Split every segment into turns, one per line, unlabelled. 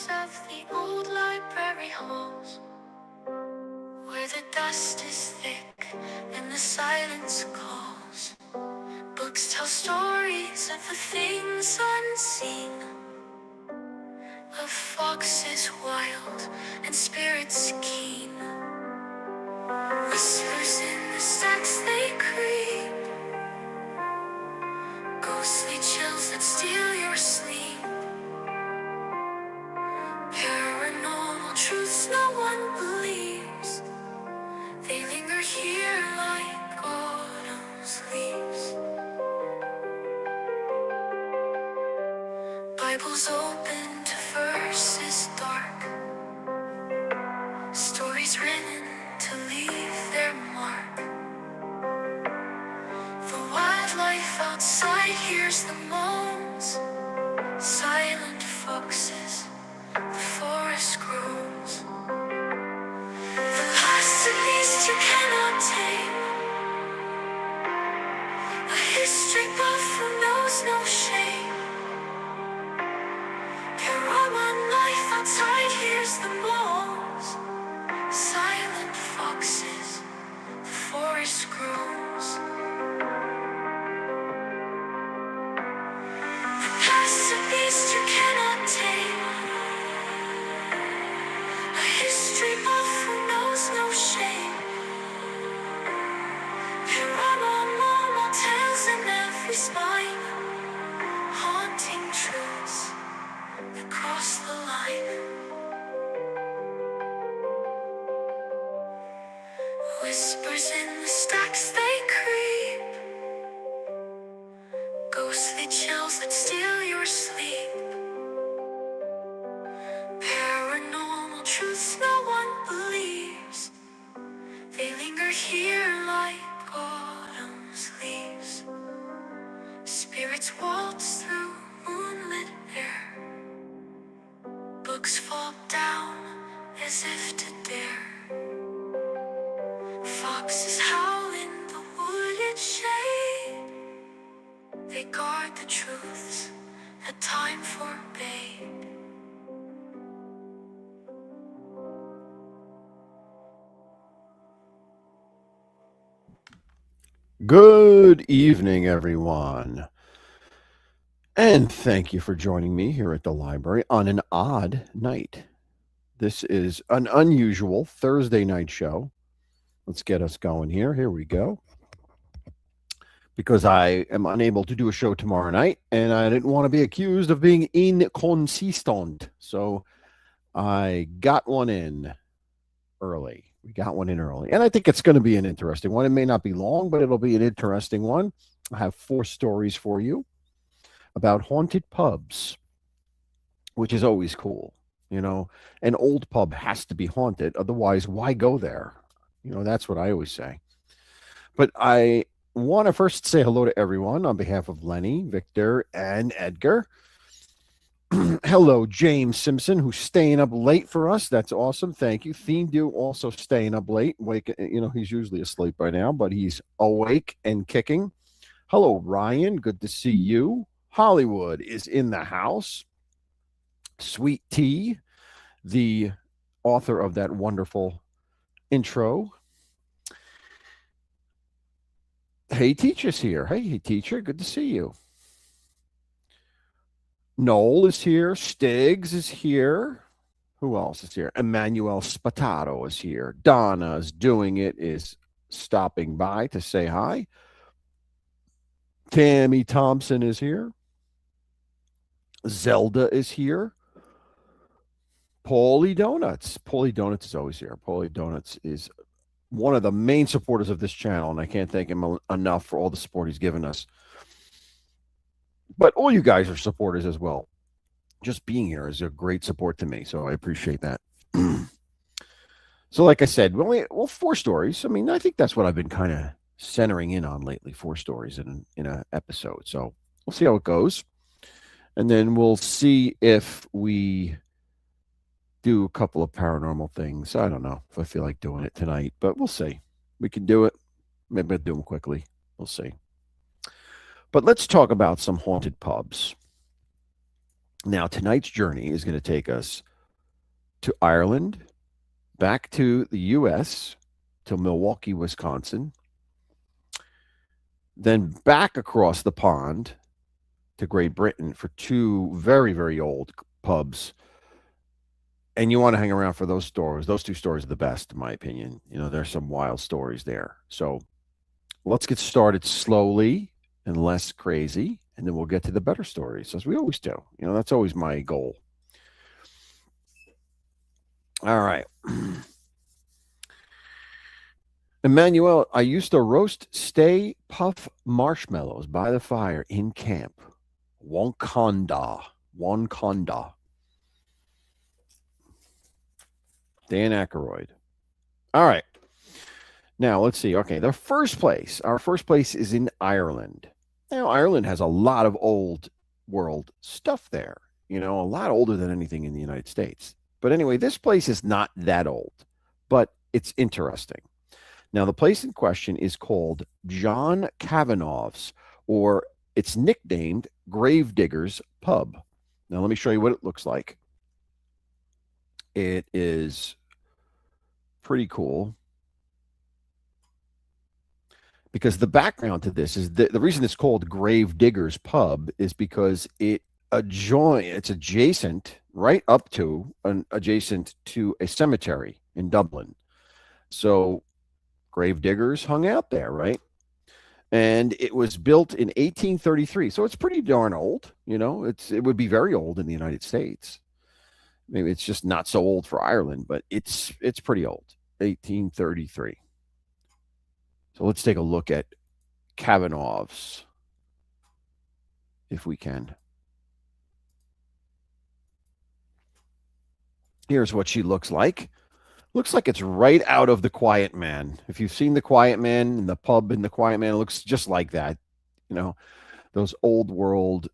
corners of the old library halls, where the dust is thick and the silence calls. Books tell stories of the things unseen, of foxes wild and spirits keen. Whispers in the stacks they creep, ghostly chills that steal your sleep. Paranormal truths no one believes, they linger here like autumn's leaves. Bibles open to verses dark, stories written to leave their mark. The wildlife outside hears the moans, silent foxes, the forest groans. The last of beasts you cannot tame, a history buff who knows no shame. One life outside hears the moans, silent foxes, the forest groans. The past a beast you cannot tame, a history buff who knows no shame. Paranormal tales in every spine, haunting truths across the line. Whispers in the stacks they creep, ghostly chills that steal your sleep. Paranormal truths no one believes, they linger here like autumn's leaves. Spirits waltz through moonlit air, books fall down as if to dare. Foxes howl in the wooded shade, they guard the truths that time forbade.
Good evening, everyone. And thank you for joining me here at the library on an odd night. This is an unusual Thursday night show. Let's get us going here. Here we go. Because I am unable to do a show tomorrow night, and I didn't want to be accused of being inconsistent. So I got one in early. We got one in early. And I think it's going to be an interesting one. It may not be long, but it'll be an interesting one. I have 4 stories for you about haunted pubs, which is always cool. You know, an old pub has to be haunted. Otherwise, why go there? You know, that's what I always say. But I want to first say hello to everyone on behalf of Lenny, Victor, and Edgar. Hello, James Simpson, who's staying up late for us. That's awesome. Thank you. Theme Do also staying up late. Wake, you know, he's usually asleep by now, but he's awake and kicking. Hello, Ryan. Good to see you. Hollywood is in the house. Sweet Tea, the author of that wonderful intro. Hey, Teacher's here. Hey, Teacher. Good to see you. Noel is here. Stiggs is here. Who else is here? Emmanuel Spatato is here. Donna's doing it, is stopping by to say hi. Tammy Thompson is here. Zelda is here. Paulie Donuts. Paulie Donuts is always here. Paulie Donuts is one of the main supporters of this channel, and I can't thank him enough for all the support he's given us. But all you guys are supporters as well. Just being here is a great support to me, so I appreciate that. So like I said, 4 stories. I mean, I think that's what I've been kind of centering in on lately, 4 stories in an episode. So we'll see how it goes. And then we'll see if we do a couple of paranormal things. I don't know if I feel like doing it tonight, but we'll see. We can do it. Maybe I'll do them quickly. We'll see. But let's talk about some haunted pubs. Now, tonight's journey is going to take us to Ireland, back to the U.S., to Milwaukee, Wisconsin, then back across the pond to Great Britain for two very, very old pubs. And you want to hang around for those stories. Those two stories are the best, in my opinion. There's some wild stories there. So let's get started slowly and less crazy, and then we'll get to the better stories, as we always do. That's always my goal. All right. Emmanuel, I used to roast Stay Puff marshmallows by the fire in camp. Wankonda. Wankonda. Dan Aykroyd. All right. Now, let's see. Okay, our first place is in Ireland. Now, Ireland has a lot of old world stuff there, a lot older than anything in the United States. But anyway, this place is not that old, but it's interesting. Now, the place in question is called John Kavanagh's, or it's nicknamed Gravedigger's Pub. Now, let me show you what it looks like. It is pretty cool, because the background to this is the reason it's called Gravedigger's Pub is because it's adjacent to a cemetery in Dublin. So gravediggers hung out there, right? And it was built in 1833, so it's pretty darn old. It would be very old in the United States. Maybe it's just not so old for Ireland, but it's pretty old. 1833. So let's take a look at Kavanagh's, if we can. Here's what she looks like. Looks like it's right out of The Quiet Man. If you've seen The Quiet Man, in the pub in The Quiet Man, it looks just like that. Those old world,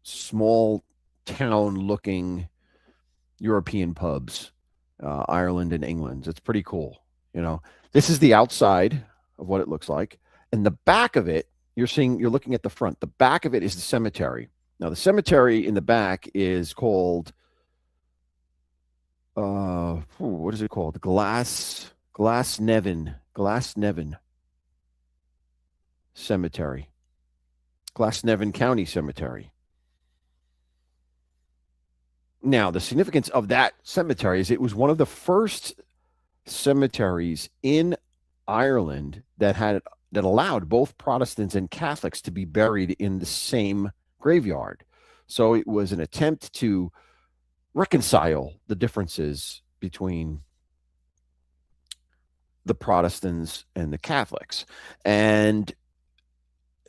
small town looking European pubs, Ireland and England. It's pretty cool. This is the outside of what it looks like. And the back of it, you're looking at the front. The back of it is the cemetery. Now, the cemetery in the back is called, what is it called? Glasnevin Cemetery. Glasnevin County Cemetery. Now, the significance of that cemetery is it was one of the first cemeteries in Ireland that allowed both Protestants and Catholics to be buried in the same graveyard. So it was an attempt to reconcile the differences between the Protestants and the Catholics. And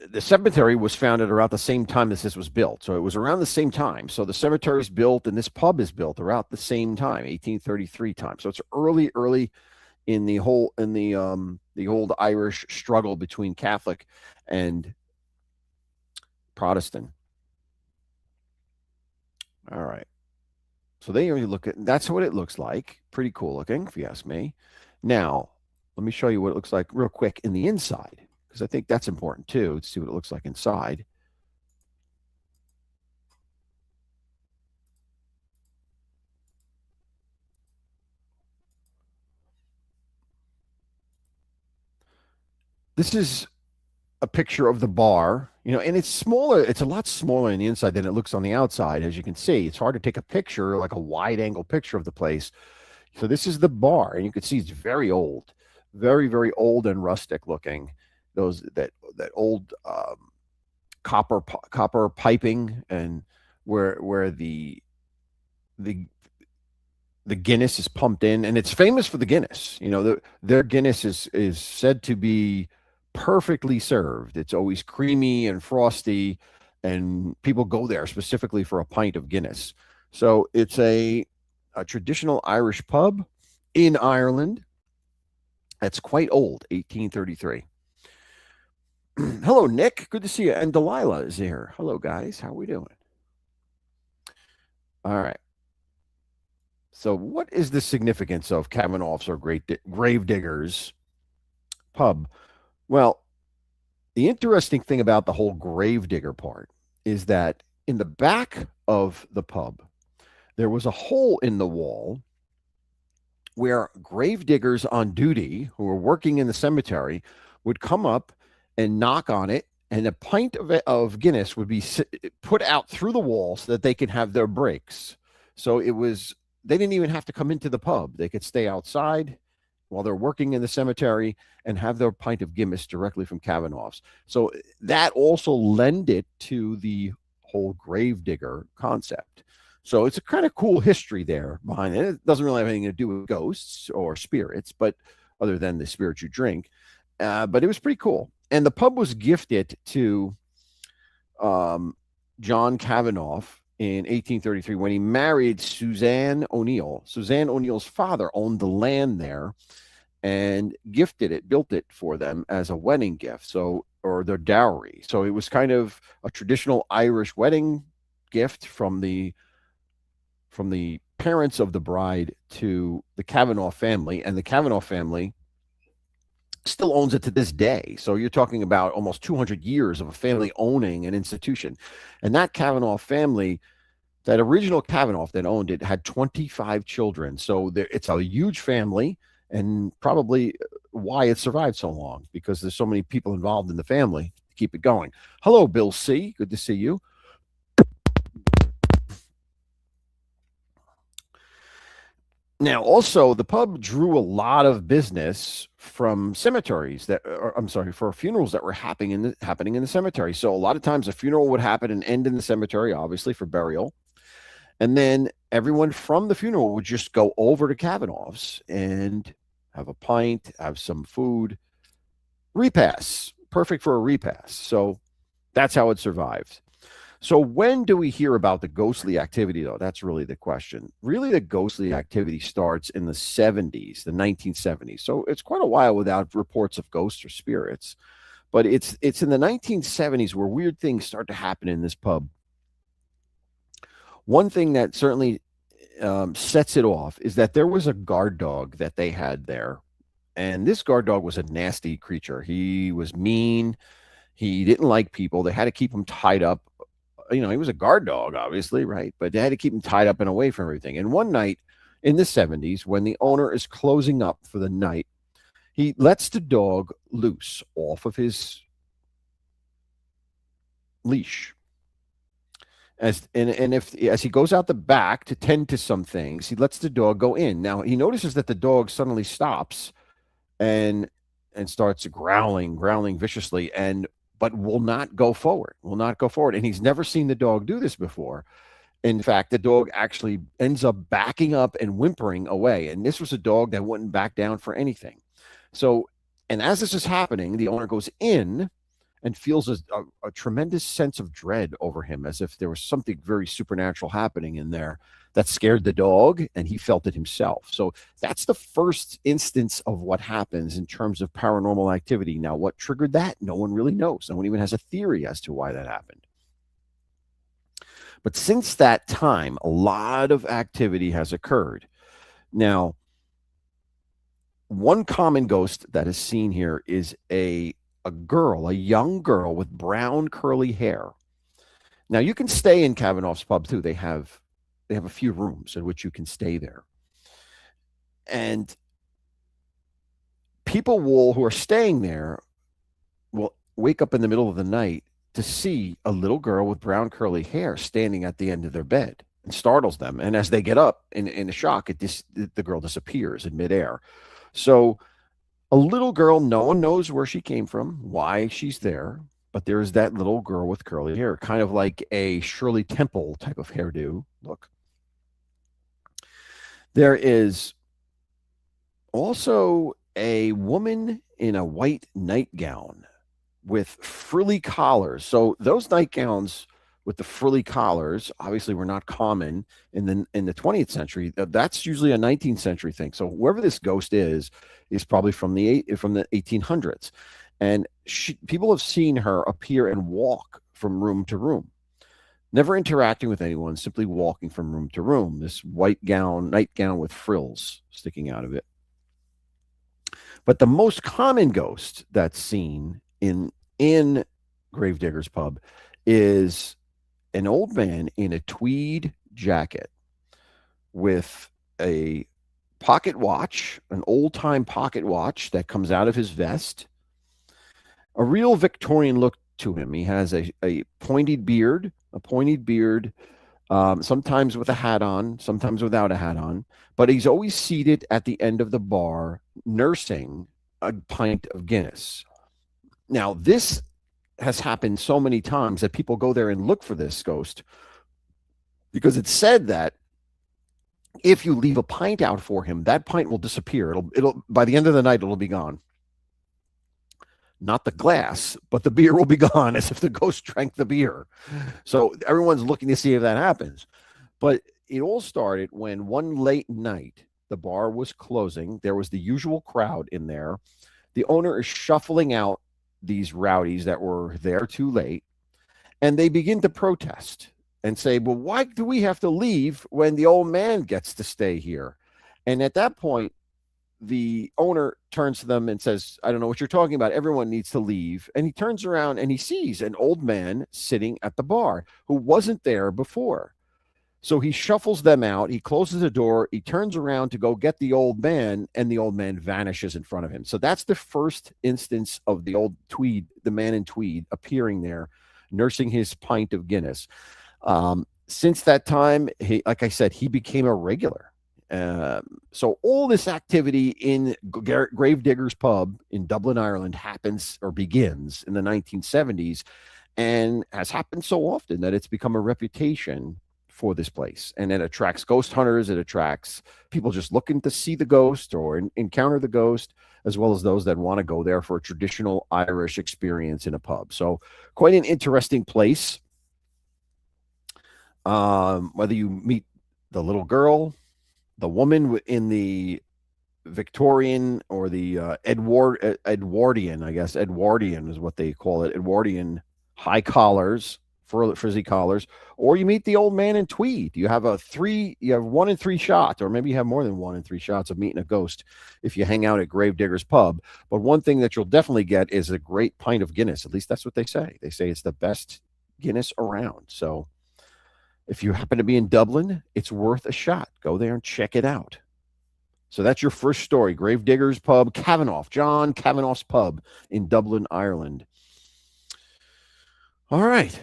the cemetery was founded around the same time as this was built. So it was around the same time. So the cemetery is built and this pub is built around the same time, 1833 time. So it's early in the old Irish struggle between Catholic and Protestant. All right. So that's what it looks like. Pretty cool looking, if you ask me. Now, let me show you what it looks like real quick in the inside, because I think that's important too, to see what it looks like inside. This is a picture of the bar, and it's smaller. It's a lot smaller on the inside than it looks on the outside. As you can see, it's hard to take a picture, like a wide angle picture of the place. So this is the bar, and you can see it's very old, very, very old and rustic looking. That old copper piping, and where the Guinness is pumped in, and it's famous for the Guinness. Their Guinness is said to be perfectly served. It's always creamy and frosty, and people go there specifically for a pint of Guinness. So it's a traditional Irish pub in Ireland that's quite old, 1833. Hello, Nick. Good to see you. And Delilah is here. Hello, guys. How are we doing? All right. So what is the significance of Kavanagh's or Gravediggers Pub? Well, the interesting thing about the whole gravedigger part is that in the back of the pub, there was a hole in the wall where grave diggers on duty who were working in the cemetery would come up and knock on it, and a pint of Guinness would be put out through the wall so that they could have their breaks. So it was, they didn't even have to come into the pub. They could stay outside while they're working in the cemetery and have their pint of Guinness directly from Kavanaugh's. So that also lended to the whole gravedigger concept. So it's a kind of cool history there behind it. It doesn't really have anything to do with ghosts or spirits, but other than the spirit you drink. But it was pretty cool. And the pub was gifted to John Kavanaugh in 1833 when he married Suzanne O'Neill. Suzanne O'Neill's father owned the land there and gifted it, built it for them as a wedding gift. So, or their dowry. So it was kind of a traditional Irish wedding gift from the parents of the bride to the Kavanaugh family, and the Kavanaugh family still owns it to this day. So you're talking about almost 200 years of a family owning an institution. And that Kavanaugh family, that original Kavanaugh that owned it, had 25 children. So it's a huge family, and probably why it survived so long, because there's so many people involved in the family to keep it going. Hello, Bill C. Good to see you. Now, also, the pub drew a lot of business from cemeteries that, or, I'm sorry, for funerals that were happening in the cemetery. So a lot of times a funeral would happen and end in the cemetery, obviously for burial, and then everyone from the funeral would just go over to Kavanaugh's and have a pint, have some food, repass, perfect for a repass. So that's how it survived. So when do we hear about the ghostly activity, though? That's really the question. Really, the ghostly activity starts in the 70s, the 1970s. So it's quite a while without reports of ghosts or spirits. But it's in the 1970s where weird things start to happen in this pub. One thing that certainly sets it off is that there was a guard dog that they had there. And this guard dog was a nasty creature. He was mean. He didn't like people. They had to keep him tied up. You know, he was a guard dog, obviously, right? But they had to keep him tied up and away from everything. And one night in the 70s, when the owner is closing up for the night, he lets the dog loose off of his leash. As he goes out the back to tend to some things, he lets the dog go in. Now he notices that the dog suddenly stops and starts growling viciously, and but will not go forward, And he's never seen the dog do this before. In fact, the dog actually ends up backing up and whimpering away. And this was a dog that wouldn't back down for anything. So, and as this is happening, the owner goes in and feels a tremendous sense of dread over him, as if there was something very supernatural happening in there that scared the dog, and he felt it himself. So that's the first instance of what happens in terms of paranormal activity. Now, what triggered that? No one really knows. No one even has a theory as to why that happened. But since that time, a lot of activity has occurred. Now, one common ghost that is seen here is a young girl with brown curly hair. Now, you can stay in Kavanaugh's pub too. They have a few rooms in which you can stay there. And people who are staying there will wake up in the middle of the night to see a little girl with brown curly hair standing at the end of their bed, and startles them. And as they get up in a shock, the girl disappears in midair. So a little girl, no one knows where she came from, why she's there, but there is that little girl with curly hair, kind of like a Shirley Temple type of hairdo look. There is also a woman in a white nightgown with frilly collars. So those nightgowns with the frilly collars obviously were not common in the 20th century. That's usually a 19th century thing. So whoever this ghost is probably from the 1800s, and people have seen her appear and walk from room to room, never interacting with anyone, simply walking from room to room. This nightgown with frills sticking out of it. But the most common ghost that's seen in Gravedigger's Pub is an old man in a tweed jacket. with a pocket watch, an old-time pocket watch that comes out of his vest, a real Victorian look to him. He has a pointed beard, sometimes with a hat on, sometimes without a hat on, but he's always seated at the end of the bar nursing a pint of Guinness. Now, this has happened so many times that people go there and look for this ghost because it's said that if you leave a pint out for him, that pint will disappear. It'll by the end of the night, it'll be gone. Not the glass, but the beer will be gone as if the ghost drank the beer. So everyone's looking to see if that happens. But it all started when one late night, the bar was closing. There was the usual crowd in there. The owner is shuffling out these rowdies that were there too late, and they begin to protest and say, well, why do we have to leave when the old man gets to stay here? And at that point, the owner turns to them and says, I don't know what you're talking about. Everyone needs to leave. And he turns around and he sees an old man sitting at the bar who wasn't there before. So he shuffles them out. He closes the door. He turns around to go get the old man, and the old man vanishes in front of him. So that's the first instance of the man in tweed appearing there, nursing his pint of Guinness. Since that time, like I said, he became a regular. So all this activity in Gravedigger's Pub in Dublin, Ireland happens or begins in the 1970s and has happened so often that it's become a reputation for this place. And it attracts ghost hunters. It attracts people just looking to see the ghost or encounter the ghost, as well as those that want to go there for a traditional Irish experience in a pub. So quite an interesting place. Whether you meet the little girl, the woman in the Victorian or the Edwardian, I guess Edwardian is what they call it, Edwardian high collars, frizzy collars, or you meet the old man in tweed. You have 1 in 3 shots, or maybe you have more than 1 in 3 shots of meeting a ghost if you hang out at Gravedigger's Pub. But one thing that you'll definitely get is a great pint of Guinness. At least that's what they say. They say it's the best Guinness around. So if you happen to be in Dublin, it's worth a shot. Go there and check it out. So that's your first story, Gravedigger's Pub, John Kavanagh's Pub in Dublin, Ireland. All right.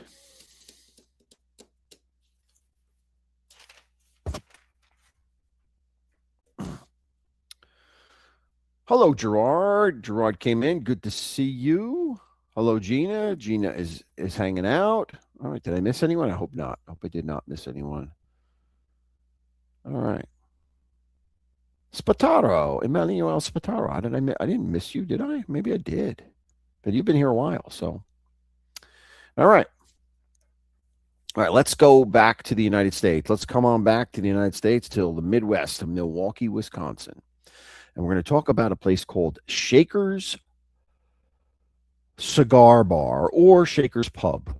Hello, Gerard. Gerard came in. Good to see you. Hello, Gina. Gina is hanging out. All right. Did I miss anyone? I hope not. I hope I did not miss anyone. All right. Spataro, Emmanuel Spataro. I didn't miss you, did I? Maybe I did. But you've been here a while, so. All right. All right, let's go back to the United States. Let's come on back to the United States till the Midwest of Milwaukee, Wisconsin. And we're going to talk about a place called Shaker's Cigar Bar or Shaker's Pub.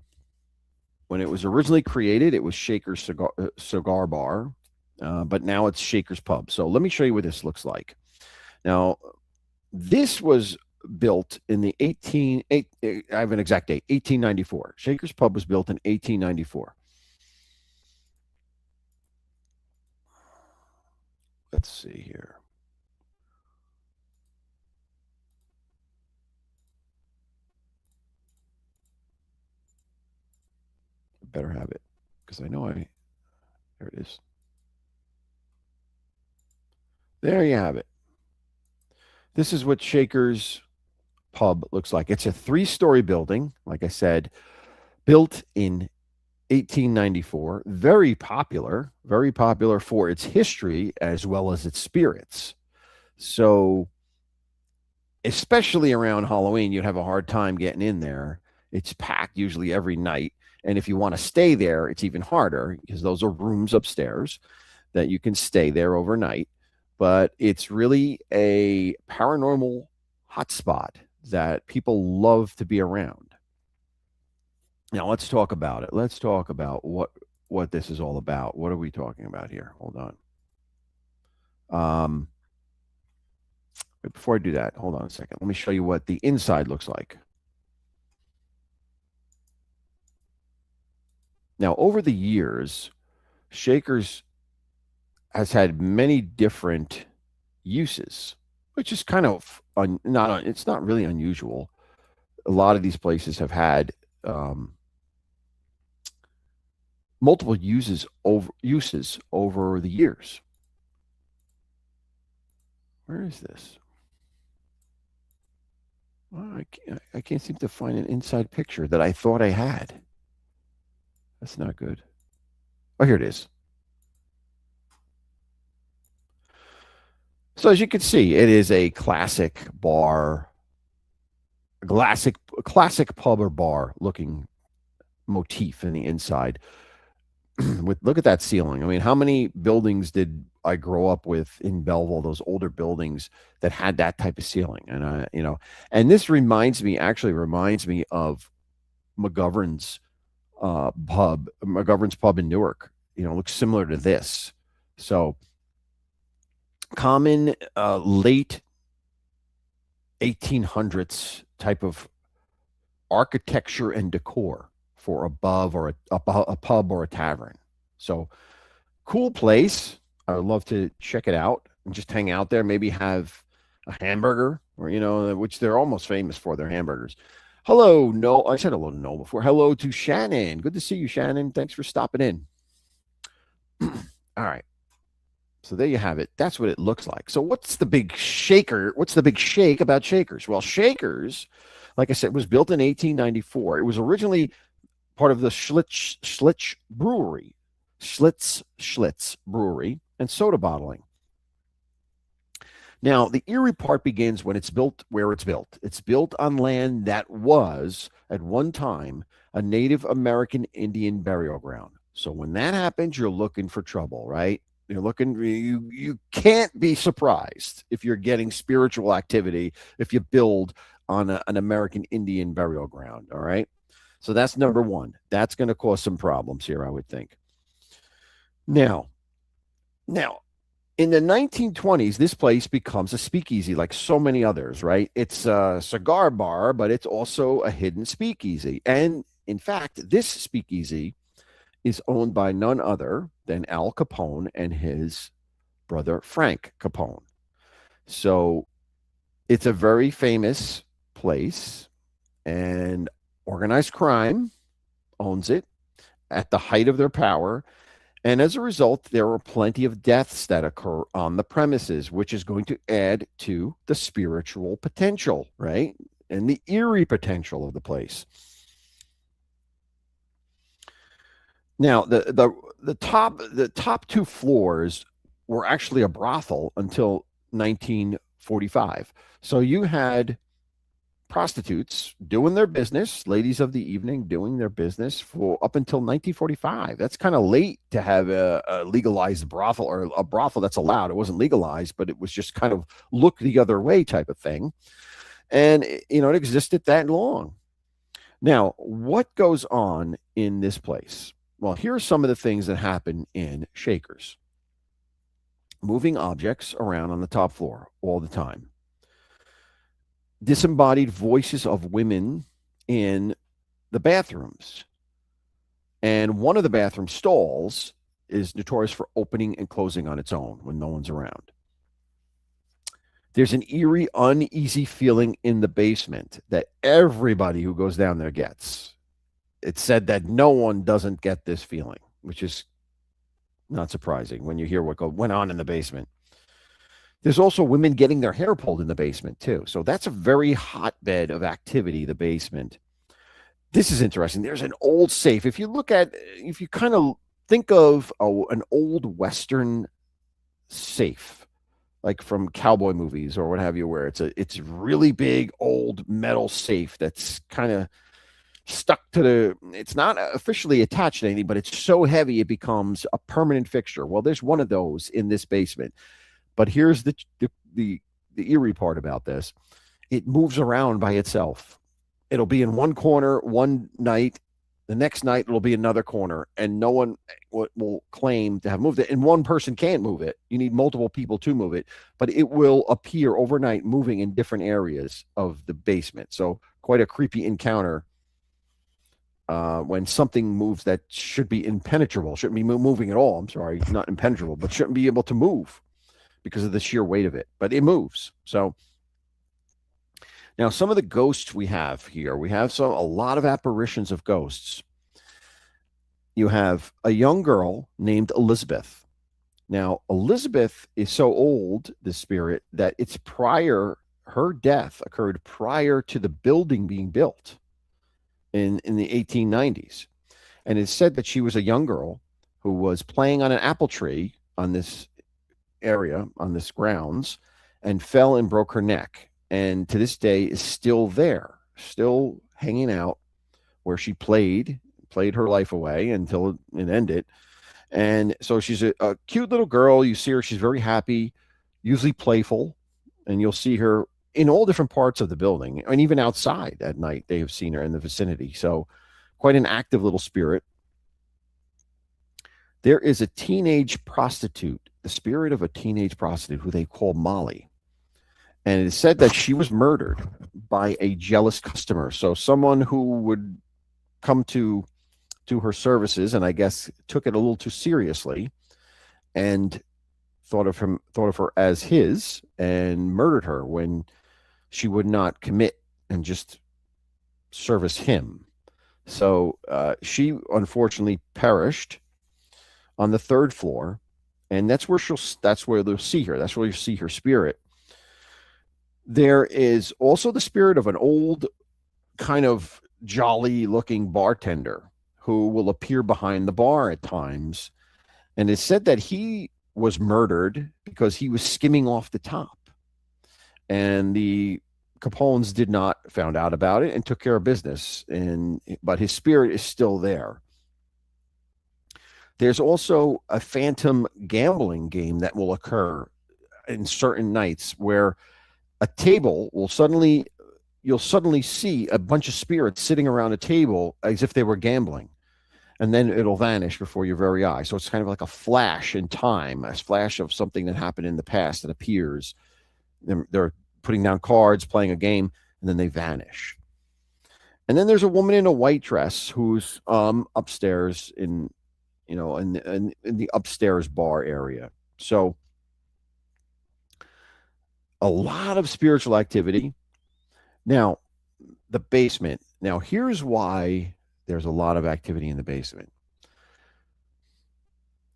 When it was originally created, it was Shaker's Cigar Bar, but now it's Shaker's Pub. So let me show you what this looks like. Now, this was built in the I have an exact date, 1894. Shaker's Pub was built in 1894. Let's see here. Better have it because I know there it is. There you have it. This is what Shaker's Pub looks like. It's a 3-story building, like I said, built in 1894. Very popular for its history as well as its spirits. So, especially around Halloween, you'd have a hard time getting in there. It's packed usually every night. And if you want to stay there, it's even harder because those are rooms upstairs that you can stay there overnight. But it's really a paranormal hotspot that people love to be around. Now, let's talk about it. Let's talk about what this is all about. What are we talking about here? Hold on. Before I do that, hold on a second. Let me show you what the inside looks like. Now, over the years, Shaker's has had many different uses, which is kind of it's not really unusual. A lot of these places have had um, multiple uses over the years. Where is this? Well, I can't seem to find an inside picture that I thought I had. That's not good. Oh, here it is. So as you can see, it is a classic bar, a classic pub or bar looking motif in the inside. With look at that ceiling. I mean, how many buildings did I grow up with in Belleville? Those older buildings that had that type of ceiling, and and this actually reminds me of McGovern's McGovern's pub in Newark. Looks similar to this. So common late 1800s type of architecture and decor for above or a pub or a tavern. So cool place. I would love to check it out and just hang out there. Maybe have a hamburger, or which they're almost famous for their hamburgers. Hello, no, I said hello to Noel before. Hello to Shannon. Good to see you, Shannon. Thanks for stopping in. All right. So there you have it. That's what it looks like. So what's the big shaker? What's the big shake about Shakers? Well, Shakers, like I said, was built in 1894. It was originally part of the Schlitz Brewery, Schlitz Brewery and soda bottling. Now, the eerie part begins when it's built where it's built. It's built on land that was, at one time, a Native American Indian burial ground. So when that happens, you're looking for trouble, right? You can't be surprised if you're getting spiritual activity if you build on an American Indian burial ground, all right? So that's number one. That's going to cause some problems here, I would think. Now, in the 1920s, this place becomes a speakeasy like so many others, right? It's a cigar bar, but it's also a hidden speakeasy. And in fact, this speakeasy is owned by none other than Al Capone and his brother Frank Capone. So it's a very famous place, and organized crime owns it at the height of their power. And as a result, there are plenty of deaths that occur on the premises, which is going to add to the spiritual potential, right? And the eerie potential of the place. Now, the top two floors were actually a brothel until 1945. So you had prostitutes doing their business, ladies of the evening doing their business for up until 1945. That's kind of late to have a legalized brothel, or a brothel that's allowed. It wasn't legalized, but it was just kind of look the other way type of thing. And, it existed that long. Now, what goes on in this place? Well, here are some of the things that happen in Shakers. Moving objects around on the top floor all the time. Disembodied voices of women in the bathrooms. And one of the bathroom stalls is notorious for opening and closing on its own when no one's around. There's an eerie, uneasy feeling in the basement that everybody who goes down there gets. It's said that no one doesn't get this feeling, which is not surprising when you hear what went on in the basement. There's also women getting their hair pulled in the basement, too. So that's a very hotbed of activity, the basement. This is interesting. There's an old safe. If you kind of think of an old Western safe, like from cowboy movies or what have you, where it's really big, old metal safe that's kind of stuck to it's not officially attached to anything, but it's so heavy it becomes a permanent fixture. Well, there's one of those in this basement. But here's the eerie part about this. It moves around by itself. It'll be in one corner one night. The next night it'll be another corner, and no one will claim to have moved it. And one person can't move it. You need multiple people to move it, but it will appear overnight moving in different areas of the basement. So quite a creepy encounter when something moves that should be impenetrable, shouldn't be moving at all. I'm sorry, not impenetrable, but shouldn't be able to move because of the sheer weight of it. But it moves. So now some of the ghosts we have here, we have a lot of apparitions of ghosts. You have a young girl named Elizabeth. Now, Elizabeth is so old, the spirit, that her death occurred prior to the building being built in the 1890s. And it's said that she was a young girl who was playing on an apple tree on this area, on this grounds, and fell and broke her neck. And to this day is still there, still hanging out where she played her life away until it ended. And so she's a cute little girl. You see her, she's very happy, usually playful, and you'll see her in all different parts of the building and even outside at night. They have seen her in the vicinity. So quite an active little spirit. There is a teenage prostitute, the spirit of a teenage prostitute who they call Molly. And it is said that she was murdered by a jealous customer. So someone who would come to her services and I guess took it a little too seriously and thought of her as his and murdered her when she would not commit and just service him. So she unfortunately perished on the third floor, and that's where they'll see her. That's where you see her spirit. There is also the spirit of an old, kind of jolly looking bartender who will appear behind the bar at times. And it's said that he was murdered because he was skimming off the top. And the Capones did not found out about it and took care of business. But his spirit is still there. There's also a phantom gambling game that will occur in certain nights where a table will you'll suddenly see a bunch of spirits sitting around a table as if they were gambling. And then it'll vanish before your very eyes. So it's kind of like a flash in time, a flash of something that happened in the past that appears. They're putting down cards, playing a game, and then they vanish. And then there's a woman in a white dress who's upstairs in the upstairs bar area. So a lot of spiritual activity. Now, the basement. Now, here's why there's a lot of activity in the basement.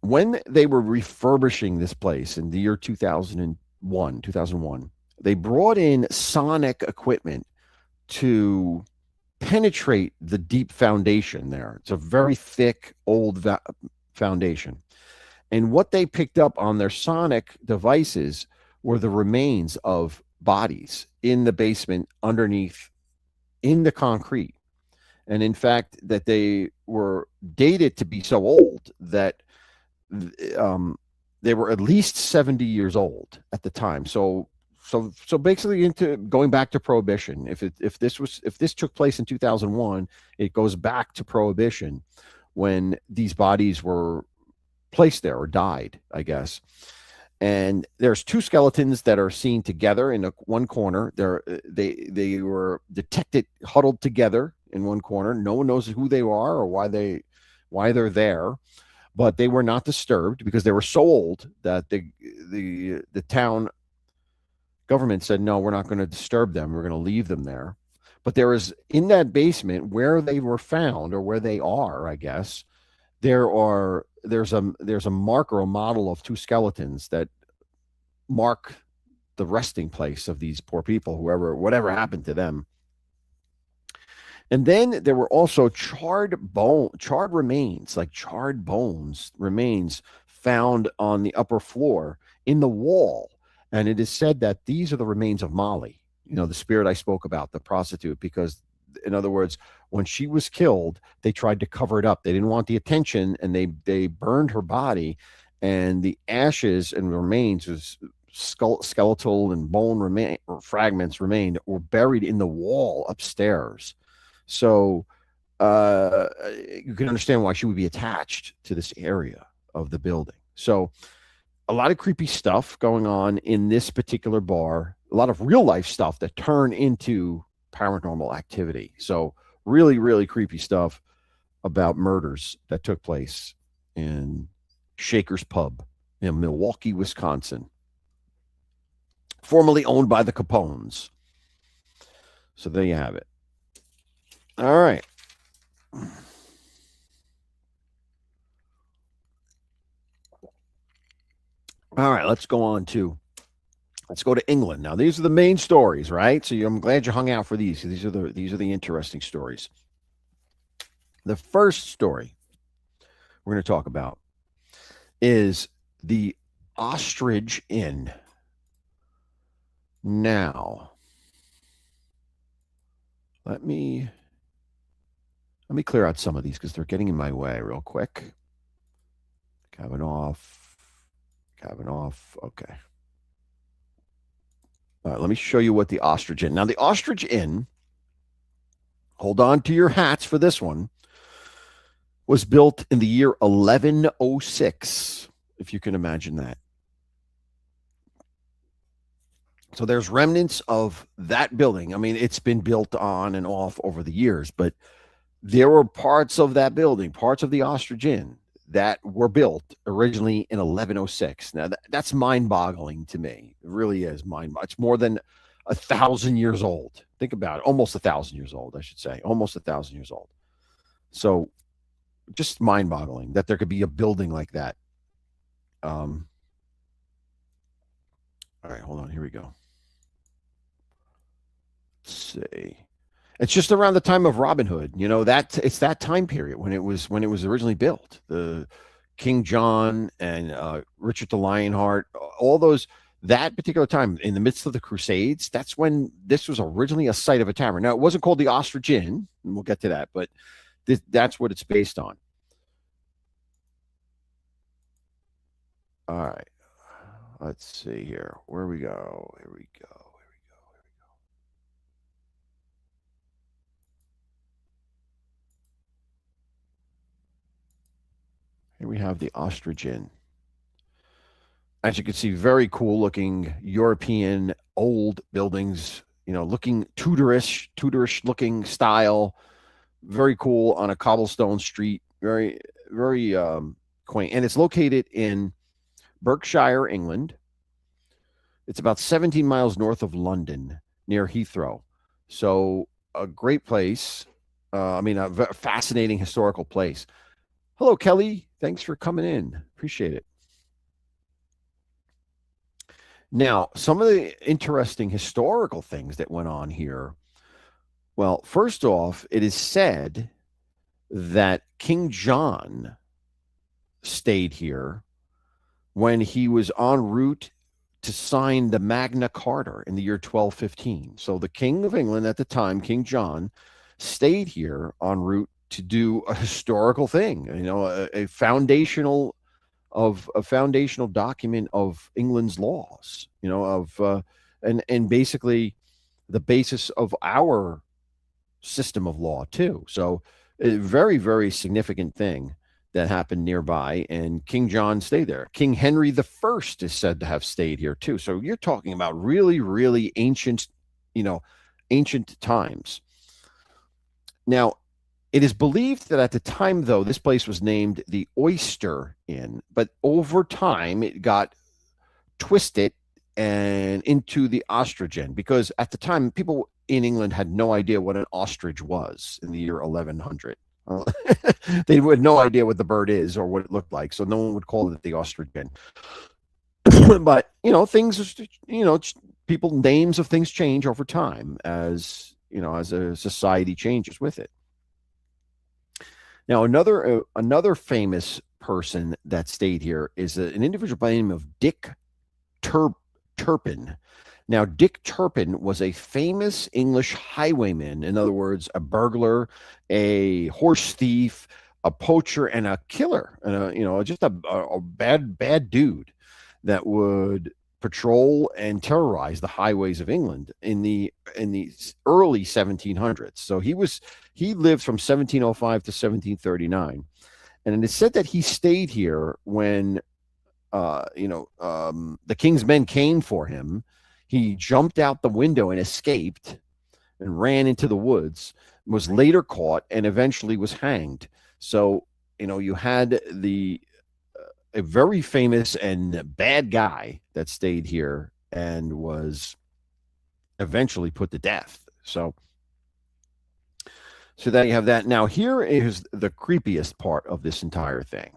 When they were refurbishing this place in the year 2001, they brought in sonic equipment to penetrate the deep foundation there. It's a very thick, old foundation. And what they picked up on their sonic devices were the remains of bodies in the basement underneath in the concrete. And in fact, that they were dated to be so old that they were at least 70 years old at the time. So basically into going back to Prohibition. If this took place in 2001, it goes back to Prohibition when these bodies were placed there or died, I guess. And there's two skeletons that are seen together in one corner. They were detected huddled together in one corner. No one knows who they are or why they're there, but they were not disturbed because they were so old that the town government said, no, we're not going to disturb them. We're going to leave them there. But there is in that basement where they were found or where they are, I guess, there's a marker, a model of two skeletons that mark the resting place of these poor people, whatever happened to them. And then there were also charred remains, like charred bones remains found on the upper floor in the wall. And it is said that these are the remains of Molly, the spirit I spoke about, the prostitute, because in other words, when she was killed, they tried to cover it up. They didn't want the attention, and they burned her body, and the ashes and remains was skeletal and bone fragments remained were buried in the wall upstairs. So you can understand why she would be attached to this area of the building. So a lot of creepy stuff going on in this particular bar, a lot of real life stuff that turn into paranormal activity. So really, really creepy stuff. about murders that took place in Shaker's Pub in Milwaukee, Wisconsin, formerly owned by the Capones. So there you have it. All right. All right, let's go to England. Now, these are the main stories, right? So I'm glad you hung out for these. These are the interesting stories. The first story we're going to talk about is the Ostrich Inn. Now, let me clear out some of these because they're getting in my way real quick. Cabin off. Okay. All right, let me show you what the Ostrich Inn. Now, the Ostrich Inn, hold on to your hats for this one, was built in the year 1106, if you can imagine that. So there's remnants of that building. I mean, it's been built on and off over the years, but there were parts of that building, parts of the Ostrich Inn, that were built originally in 1106. Now, that's mind-boggling to me. It really is mind-boggling. It's more than 1,000 years old. Think about it. Almost 1,000 years old, I should say. Almost 1,000 years old. So just mind-boggling that there could be a building like that. All right, hold on. Here we go. Let's see. It's just around the time of Robin Hood. You know, that it's that time period when it was originally built. The King John and Richard the Lionheart, all those, that particular time in the midst of the Crusades, that's when this was originally a site of a tavern. Now, it wasn't called the Ostrich Inn, and we'll get to that, but that's what it's based on. All right. Let's see here. Where we go? Here we go. Here we have the Ostrich Inn. As you can see, very cool looking European old buildings, you know, looking Tudorish looking style. Very cool on a cobblestone street. Very, very quaint. And it's located in Berkshire, England. It's about 17 miles north of London, near Heathrow. So a great place. A fascinating historical place. Hello, Kelly. Thanks for coming in. Appreciate it. Now, some of the interesting historical things that went on here. Well, first off, it is said that King John stayed here when he was en route to sign the Magna Carta in the year 1215. So the King of England at the time, King John, stayed here en route to do a historical thing, you know, a foundational document of England's laws, you know, and basically the basis of our system of law too. So a very, very significant thing that happened nearby, and King John stayed there. King Henry the First is said to have stayed here too. So you're talking about really, really ancient, ancient times. Now, it is believed that at the time, though, this place was named the Oyster Inn, but over time it got twisted and into the Ostrich Inn, because at the time people in England had no idea what an ostrich was in the year 1100. They had no idea what the bird is or what it looked like, so no one would call it the Ostrich Inn. But things, people, names of things change over time as a society changes with it. Now, another famous person that stayed here is an individual by the name of Dick Turpin. Now, Dick Turpin was a famous English highwayman. In other words, a burglar, a horse thief, a poacher, and a killer, and just a bad dude that would patrol and terrorize the highways of England in the early 1700s. So he lived from 1705 to 1739, and it is said that he stayed here when the king's men came for him. He jumped out the window and escaped and ran into the woods, was later caught, and eventually was hanged. So, you had a very famous and bad guy that stayed here and was eventually put to death. So that you have that. Now, here is the creepiest part of this entire thing.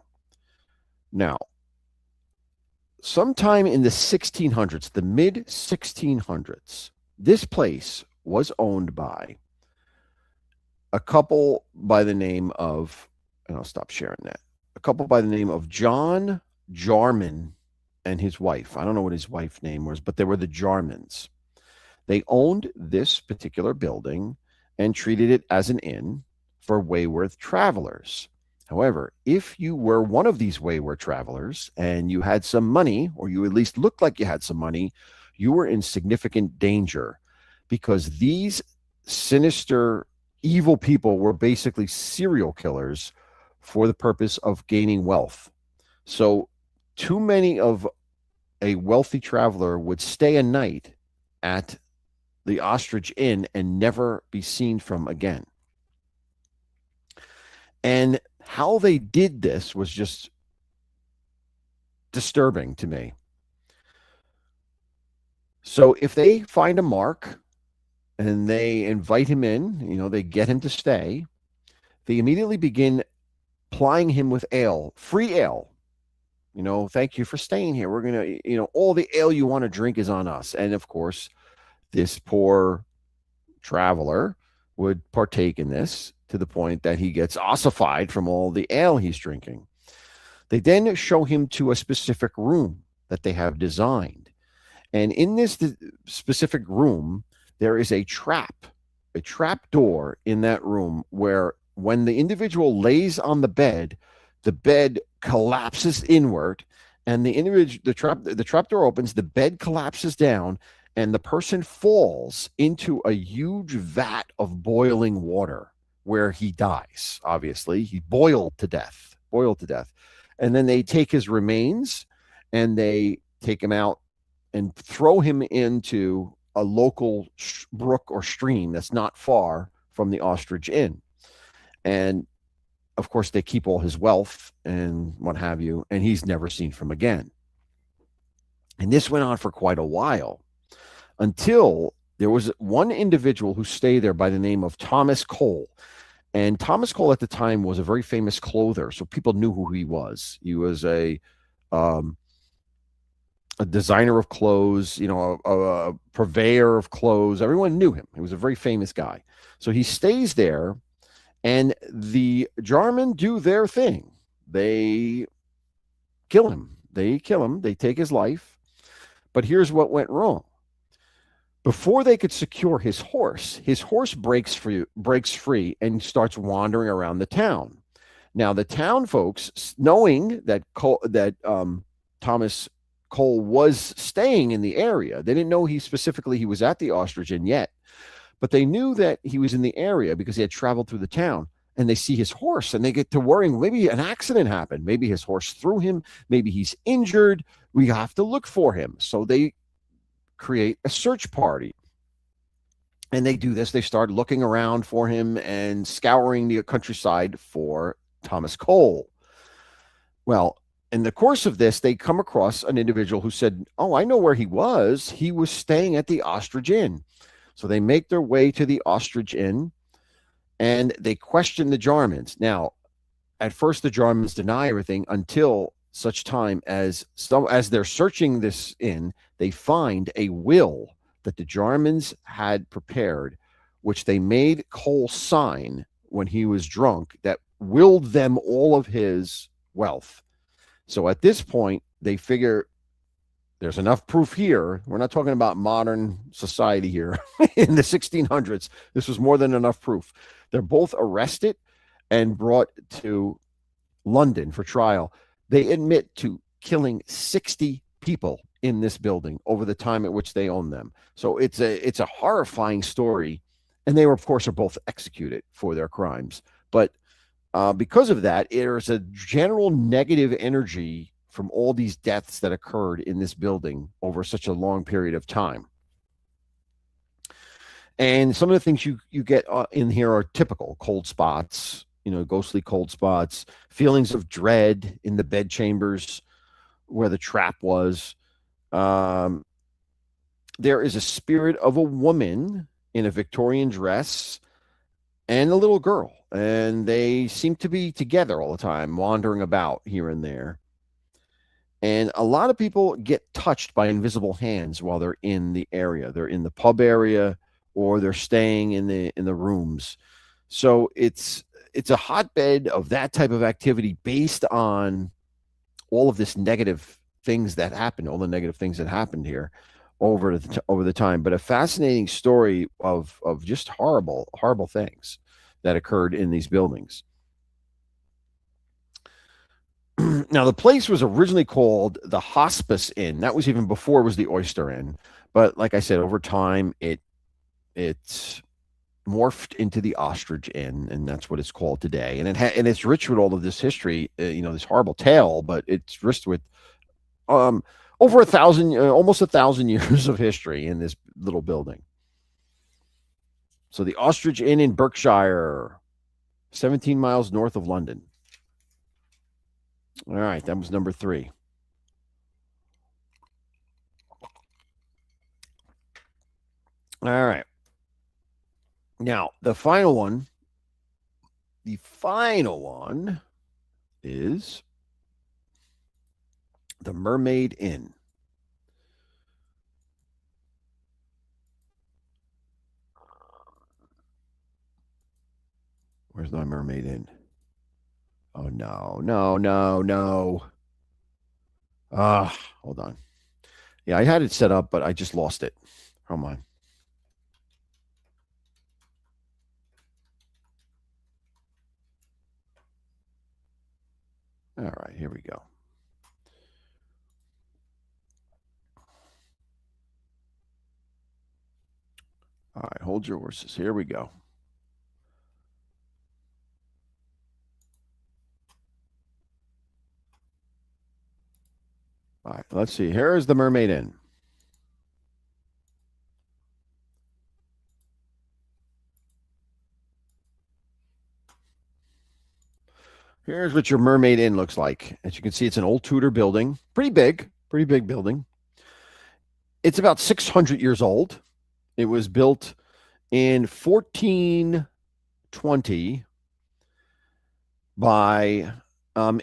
Now, sometime in the 1600s, the mid 1600s, this place was owned by a couple by the name of, and I'll stop sharing that, a couple by the name of John Jarman and his wife. I don't know what his wife's name was, but they were the Jarmans. They owned this particular building and treated it as an inn for wayward travelers. However, if you were one of these wayward travelers and you had some money, or you at least looked like you had some money, you were in significant danger because these sinister, evil people were basically serial killers for the purpose of gaining wealth. So, too many of a wealthy traveler would stay a night at the Ostrich Inn and never be seen from again. And how they did this was just disturbing to me. So if they find a mark and they invite him in, they get him to stay, they immediately begin plying him with ale, free ale. Thank you for staying here. We're going to, all the ale you want to drink is on us. And of course, this poor traveler would partake in this to the point that he gets ossified from all the ale he's drinking. They then show him to a specific room that they have designed. And in this specific room, there is a trap door in that room where when the individual lays on the bed collapses inward, and the trap door opens, the bed collapses down, and the person falls into a huge vat of boiling water where he dies. Obviously, he boiled to death. And then they take his remains and they take him out and throw him into a local brook or stream that's not far from the Ostrich Inn. And of course, they keep all his wealth and what have you, and he's never seen from again. And this went on for quite a while until there was one individual who stayed there by the name of Thomas Cole. And Thomas Cole at the time was a very famous clother, so people knew who he was. He was a designer of clothes, a purveyor of clothes. Everyone knew him. He was a very famous guy. So he stays there, and the Jarmen do their thing. They kill him. They take his life. But here's what went wrong. Before they could secure his horse breaks free and starts wandering around the town. Now, the town folks, knowing that Thomas Cole was staying in the area, they didn't know he was at the Ostrich Inn yet, but they knew that he was in the area because he had traveled through the town. And they see his horse and they get to worrying, maybe an accident happened. Maybe his horse threw him. Maybe he's injured. We have to look for him. So they create a search party. And they do this. They start looking around for him and scouring the countryside for Thomas Cole. Well, in the course of this, they come across an individual who said, "Oh, I know where he was. He was staying at the Ostrich Inn." So they make their way to the Ostrich Inn and they question the Jarmans. Now, at first, the Jarmans deny everything until such time as they're searching this inn, they find a will that the Jarmans had prepared, which they made Cole sign when he was drunk, that willed them all of his wealth. So at this point, they figure there's enough proof here. We're not talking about modern society here. In the 1600s, this was more than enough proof. They're both arrested and brought to London for trial. They admit to killing 60 people in this building over the time at which they own them. So it's a horrifying story. And they were, of course, are both executed for their crimes. But because of that, there's a general negative energy from all these deaths that occurred in this building over such a long period of time. And some of the things you get in here are typical: cold spots, ghostly cold spots, feelings of dread in the bed chambers where the trap was. Um, there is a spirit of a woman in a Victorian dress and a little girl, and they seem to be together all the time, wandering about here and there. And a lot of people get touched by invisible hands while they're in the area. They're in the pub area or they're staying in the rooms. So it's a hotbed of that type of activity based on all of this negative things that happened, all the negative things that happened here over the time. But a fascinating story of just horrible things that occurred in these buildings. Now, the place was originally called the Hospice Inn. That was even before it was the Oyster Inn. But like I said, over time, it's morphed into the Ostrich Inn, and that's what it's called today. And it's rich with all of this history, this horrible tale, but it's rich with um, over almost 1,000 years of history in this little building. So the Ostrich Inn in Berkshire, 17 miles north of London. All right, that was number 3. All right. Now, the final one is the Mermaid Inn. Where's my Mermaid Inn? Oh, no. Hold on. Yeah, I had it set up, but I just lost it. Hold on. All right, here we go. All right, hold your horses. Here we go. All right, let's see. Here is the Mermaid Inn. Here's what your Mermaid Inn looks like. As you can see, it's an old Tudor building. Pretty big building. It's about 600 years old. It was built in 1420 by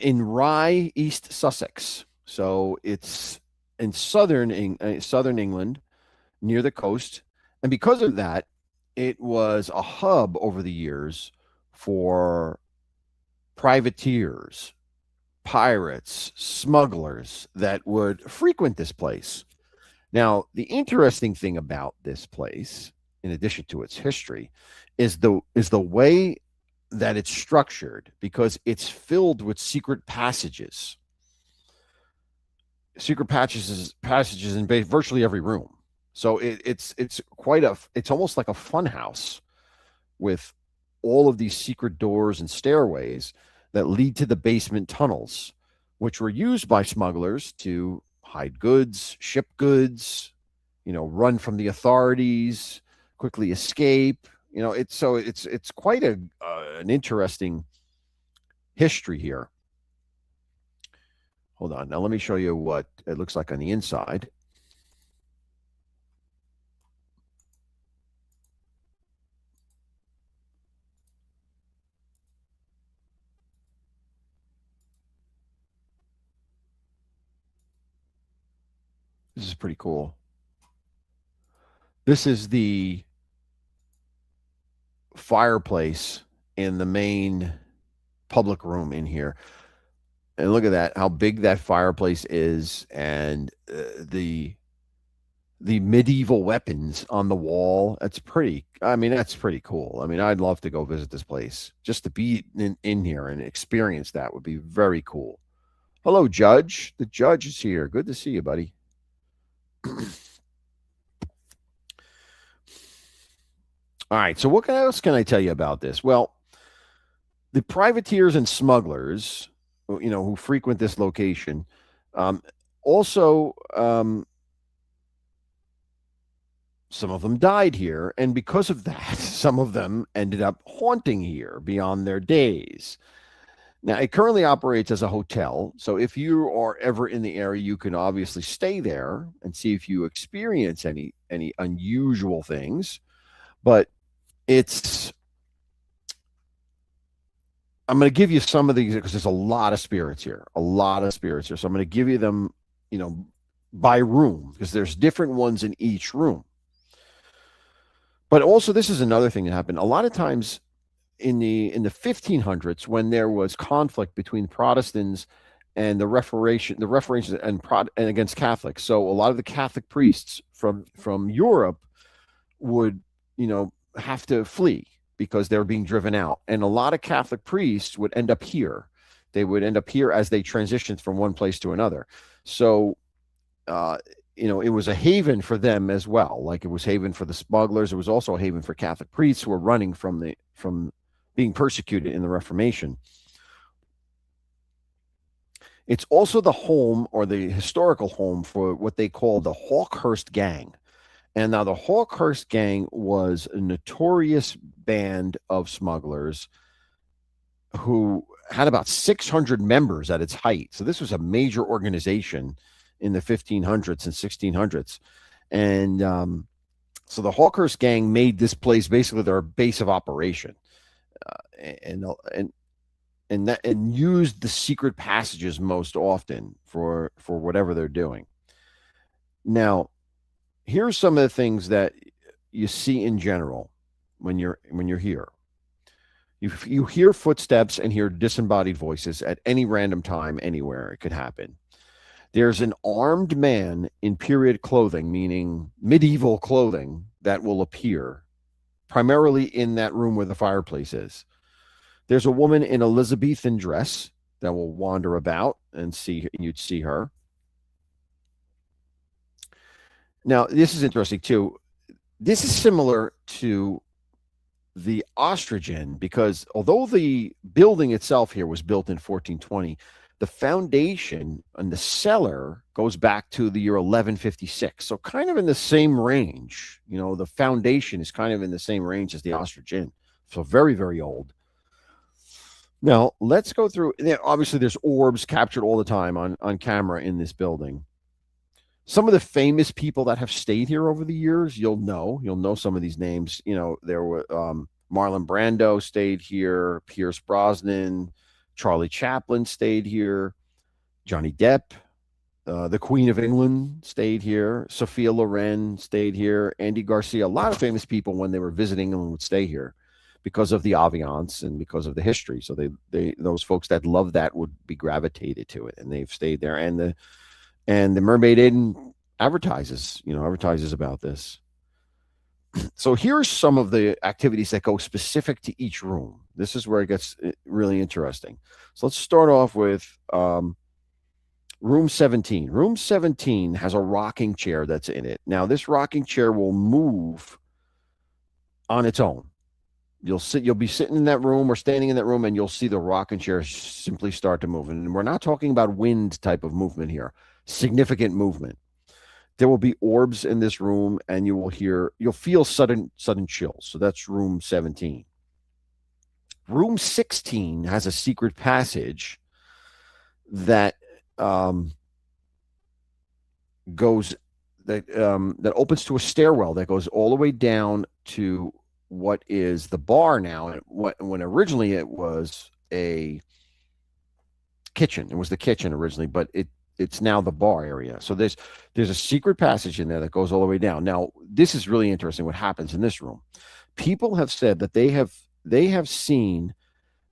in Rye, East Sussex. So it's in southern England, near the coast, and because of that, it was a hub over the years for privateers, pirates, smugglers that would frequent this place. Now, the interesting thing about this place, in addition to its history, is the way that it's structured, because it's filled with secret passages. Secret passages in virtually every room. So it's it's almost like a fun house with all of these secret doors and stairways that lead to the basement tunnels, which were used by smugglers to hide goods, ship goods, run from the authorities, quickly escape. It's quite an interesting history here. Hold on. Now let me show you what it looks like on the inside. This is pretty cool. This is the fireplace in the main public room in here. And look at that, how big that fireplace is, and the medieval weapons on the wall. That's pretty cool. I mean, I'd love to go visit this place. Just to be in here and experience that would be very cool. Hello, Judge. The judge is here. Good to see you, buddy. All right. So what else can I tell you about this? Well, the privateers and smugglers, who frequent this location, also some of them died here, and because of that, some of them ended up haunting here beyond their days. Now, it currently operates as a hotel, so if you are ever in the area, you can obviously stay there and see if you experience any unusual things. But it's I'm going to give you some of these because there's a lot of spirits here, a lot of spirits here. So I'm going to give you them, you know, by room because there's different ones in each room. But also, this is another thing that happened. A lot of times in the 1500s, when there was conflict between Protestants and the Reformation and against Catholics. So a lot of the Catholic priests from Europe would, have to flee because they were being driven out. And a lot of Catholic priests would end up here. They would end up here as they transitioned from one place to another. So, uh, it was a haven for them as well. Like it was haven for the smugglers. It was also a haven for Catholic priests who were running from being persecuted in the Reformation. It's also the home or the historical home for what they call the Hawkhurst Gang. And now the Hawkhurst Gang was a notorious band of smugglers who had about 600 members at its height. So this was a major organization in the 1500s and 1600s. And so the Hawkhurst Gang made this place basically their base of operation, and used the secret passages most often for whatever they're doing. Now, here's some of the things that you see in general when you're here. You hear footsteps and hear disembodied voices at any random time, anywhere. It could happen. There's an armed man in period clothing, meaning medieval clothing, that will appear primarily in that room where the fireplace is. There's a woman in Elizabethan dress that will wander about and you'd see her. Now, this is interesting too. This is similar to the Ostrich Inn because although the building itself here was built in 1420, the foundation and the cellar goes back to the year 1156. So kind of in the same range. The foundation is kind of in the same range as the Ostrich Inn. So very, very old. Now, let's go through. Obviously, there's orbs captured all the time on camera in this building. Some of the famous people that have stayed here over the years, you'll know some of these names. There were Marlon Brando stayed here, Pierce Brosnan, Charlie Chaplin stayed here, Johnny Depp, the Queen of England stayed here, Sophia Loren stayed here, Andy Garcia. A lot of famous people when they were visiting England would stay here because of the ambiance and because of the history. So those folks that love that would be gravitated to it, and they've stayed there. And the Mermaid Inn advertises about this. So here's some of the activities that go specific to each room. This is where it gets really interesting. So let's start off with room 17. Room 17 has a rocking chair that's in it. Now, this rocking chair will move on its own. You'll be sitting in that room or standing in that room, and you'll see the rocking chair simply start to move. And we're not talking about wind type of movement here. Significant movement. There will be orbs in this room, and you'll feel sudden chills. So that's room 17. Room 16 has a secret passage that that opens to a stairwell that goes all the way down to what is the bar now. And when originally it was a kitchen. It was the kitchen originally, but it's now the bar area. So there's a secret passage in there that goes all the way down. Now, this is really interesting what happens in this room. People have said that they have seen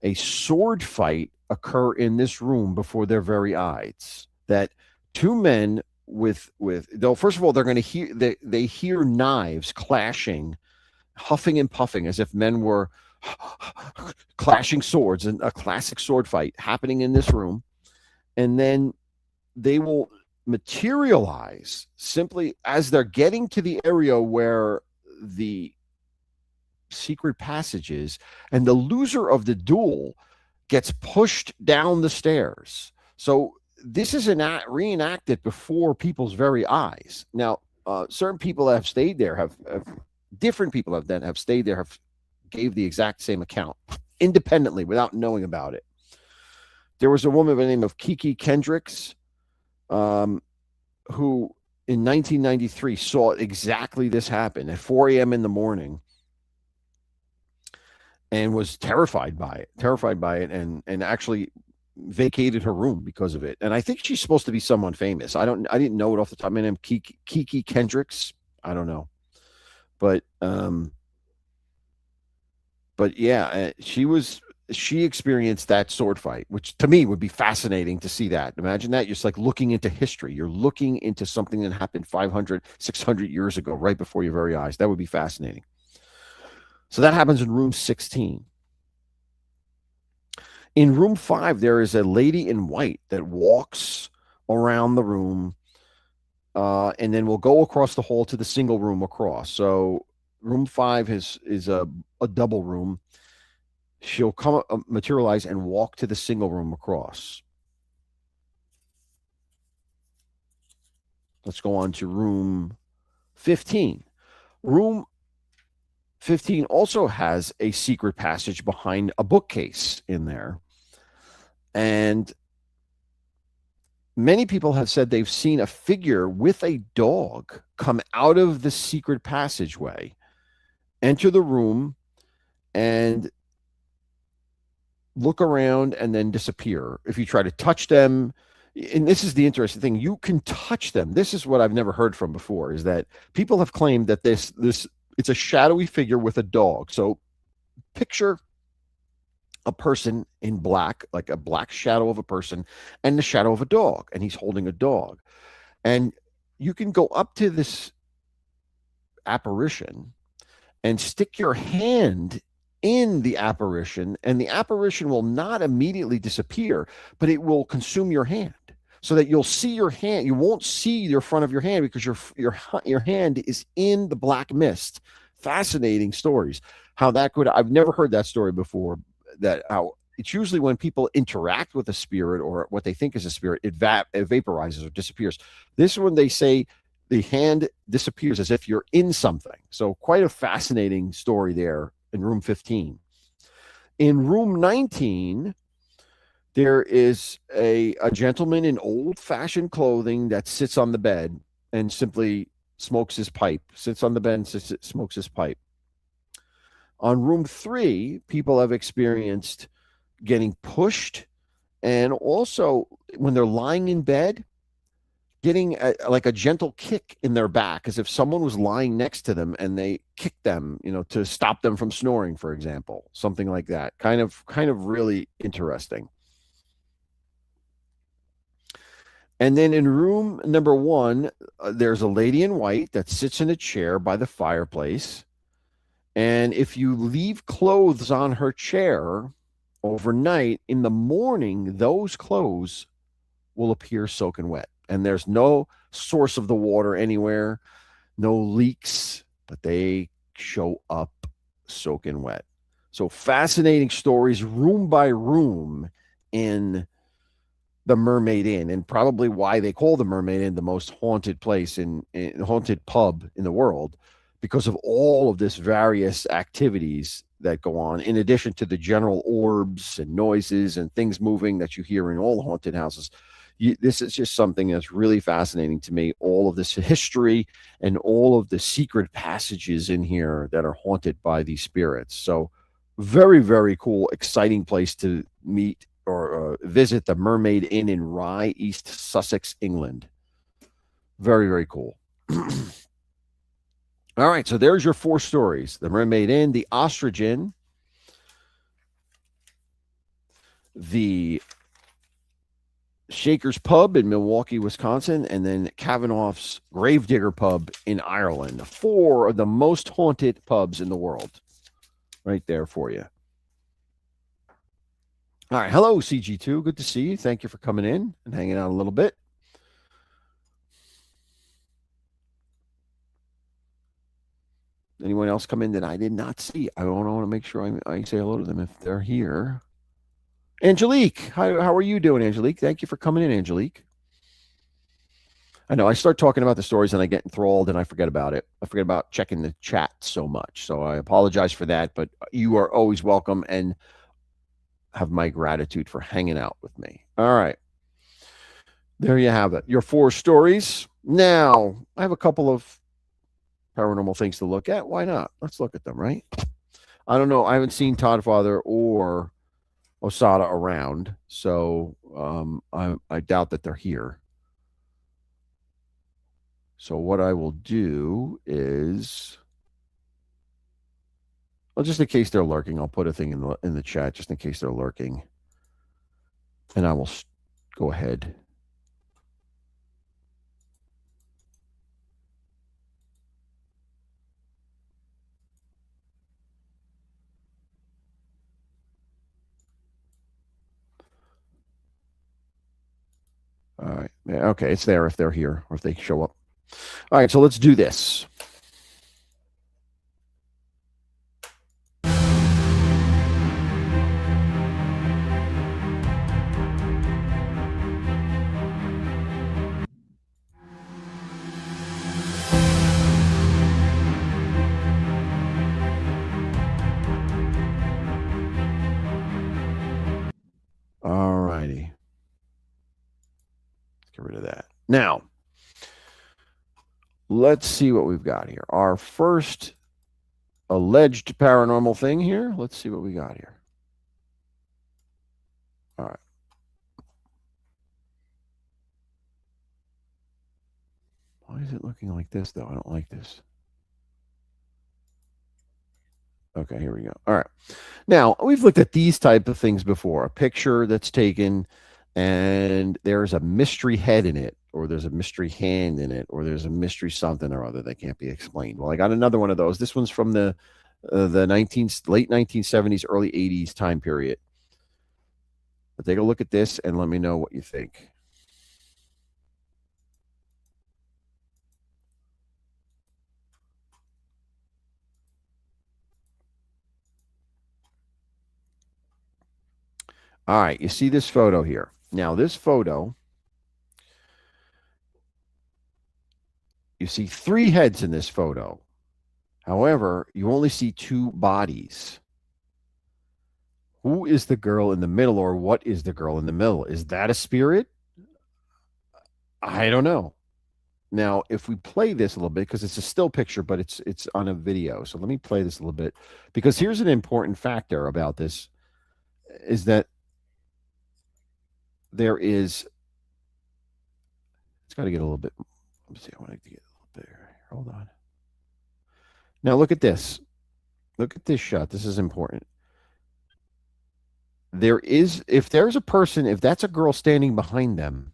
a sword fight occur in this room before their very eyes. That two men though, first of all, they're going to hear they hear knives clashing, huffing and puffing as if men were clashing swords, and a classic sword fight happening in this room. And then they will materialize simply as they're getting to the area where the secret passage is, and the loser of the duel gets pushed down the stairs. So this is reenacted before people's very eyes. Now, certain people that have stayed there have different people have stayed there have gave the exact same account independently without knowing about it. There was a woman by the name of Kiki Kendricks, um, who in 1993 saw exactly this happen at 4 a.m. in the morning and was terrified by it, and actually vacated her room because of it. And I think she's supposed to be someone famous. I didn't know it off the top of my name. Kiki Kendricks. I don't know, but yeah, she experienced that sword fight, which to me would be fascinating to see that. Imagine that. You're just like looking into history. You're looking into something that happened 500, 600 years ago, right before your very eyes. That would be fascinating. So that happens in room 16. In room 5, there is a lady in white that walks around the room, and then will go across the hall to the single room across. So room 5 is a double room. She'll come materialize and walk to the single room across. Let's go on to room 15. Room 15 also has a secret passage behind a bookcase in there. And many people have said they've seen a figure with a dog come out of the secret passageway, enter the room, and look around and then disappear. If you try to touch them, and this is the interesting thing, you can touch them. This is what I've never heard from before, is that people have claimed that this it's a shadowy figure with a dog. So picture a person in black, like a black shadow of a person, and the shadow of a dog, and he's holding a dog. And you can go up to this apparition and stick your hand in the apparition, and the apparition will not immediately disappear, but it will consume your hand, so that you'll see your hand. You won't see your front of your hand because your hand is in the black mist. Fascinating stories. How that could, I've never heard that story before. That how it's usually when people interact with a spirit or what they think is a spirit, it vaporizes or disappears. This one, they say the hand disappears as if you're in something. So quite a fascinating story there in room 15. In room 19, there is a gentleman in old-fashioned clothing that sits on the bed and simply smokes his pipe, sits on the bed and smokes his pipe. On room 3, people have experienced getting pushed, and also when they're lying in bed, getting like a gentle kick in their back, as if someone was lying next to them and they kicked them, to stop them from snoring, for example, something like that. Kind of really interesting. And then in room number 1, there's a lady in white that sits in a chair by the fireplace. And if you leave clothes on her chair overnight, in the morning, those clothes will appear soaking wet. And there's no source of the water anywhere, no leaks, but they show up soaking wet. So fascinating stories, room by room, in the Mermaid Inn, and probably why they call the Mermaid Inn the most haunted place in haunted pub in the world, because of all of this various activities that go on, in addition to the general orbs and noises and things moving that you hear in all haunted houses. This is just something that's really fascinating to me, all of this history and all of the secret passages in here that are haunted by these spirits. So very, very cool, exciting place to meet or visit, the Mermaid Inn in Rye, East Sussex, England. Very, very cool. All right, so there's your 4 stories: the Mermaid Inn, the Ostrich Inn, the Shaker's Pub in Milwaukee, Wisconsin, and then Kavanagh's Gravedigger Pub in Ireland. 4 of the most haunted pubs in the world. Right there for you. All right, hello, CG2. Good to see you. Thank you for coming in and hanging out a little bit. Anyone else come in that I did not see? I want to make sure I say hello to them if they're here. Angelique, how are you doing, Angelique? Thank you for coming in, Angelique. I know I start talking about the stories and I get enthralled and I forget about it. I forget about checking the chat so much. So I apologize for that, but you are always welcome and have my gratitude for hanging out with me. All right. There you have it. Your 4 stories. Now, I have a couple of paranormal things to look at. Why not? Let's look at them, right? I don't know. I haven't seen Todd Father or Osada around, so I doubt that they're here. So what I will do is, well, just in case they're lurking, I'll put a thing in the chat just in case they're lurking, and I will go ahead. All right. Okay, it's there if they're here or if they show up. All right, so let's do this. All righty. Let's get rid of that. Now, let's see what we've got here. Our first alleged paranormal thing here. Let's see what we got here. All right. Why is it looking like this, though? I don't like this. Okay, here we go. All right. Now, we've looked at these type of things before. A picture that's taken and there's a mystery head in it, or there's a mystery hand in it, or there's a mystery something or other that can't be explained. Well, I got another one of those. This one's from the late 1970s, early 80s time period. But take a look at this and let me know what you think. All right, you see this photo here. Now, this photo, you see 3 heads in this photo. However, you only see 2 bodies. Who is the girl in the middle, or what is the girl in the middle? Is that a spirit? I don't know. Now, if we play this a little bit, because it's a still picture, but it's on a video. So let me play this a little bit, because here's an important factor about this, is that there is, it's got to get a little bit, let me see, I want to get a little bigger. Hold on. Now look at this. Look at this shot. This is important. There is, if there's a person, if that's a girl standing behind them,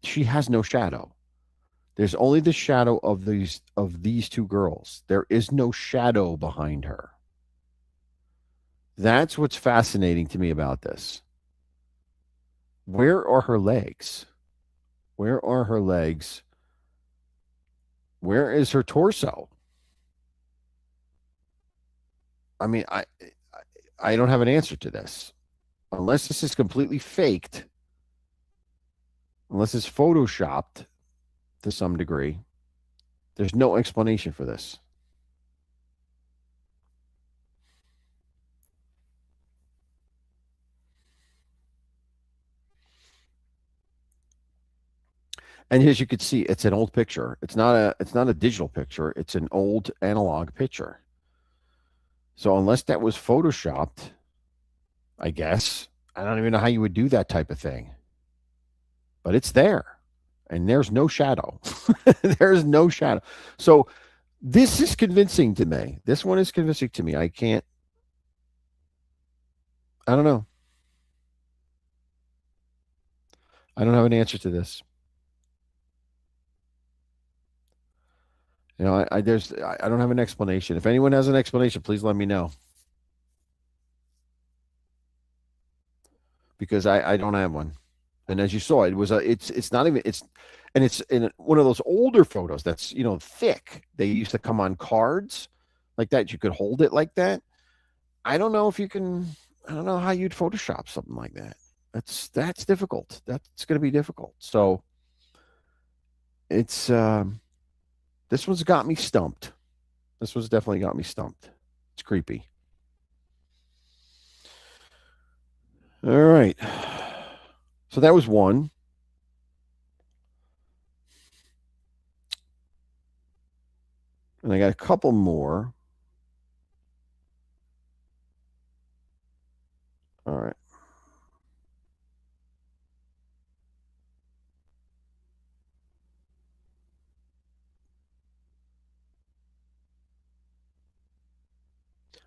she has no shadow. There's only the shadow of these 2 girls. There is no shadow behind her. That's what's fascinating to me about this. Where are her legs? Where are her legs? Where is her torso? I mean, I don't have an answer to this. Unless this is completely faked, unless it's photoshopped to some degree, there's no explanation for this. And as you can see, it's an old picture. It's not a digital picture. It's an old analog picture. So unless that was photoshopped, I guess, I don't even know how you would do that type of thing. But it's there. And there's no shadow. There's no shadow. So this is convincing to me. This one is convincing to me. I don't know. I don't have an answer to this. You know, I don't have an explanation. If anyone has an explanation, please let me know. Because I don't have one. And as you saw, it's not even it's in one of those older photos that's, thick. They used to come on cards like that. You could hold it like that. I don't know if you can. I don't know how you'd Photoshop something like that. That's difficult. That's going to be difficult. So it's this one's got me stumped. This one's definitely got me stumped. It's creepy. All right. So that was one. And I got a couple more. All right.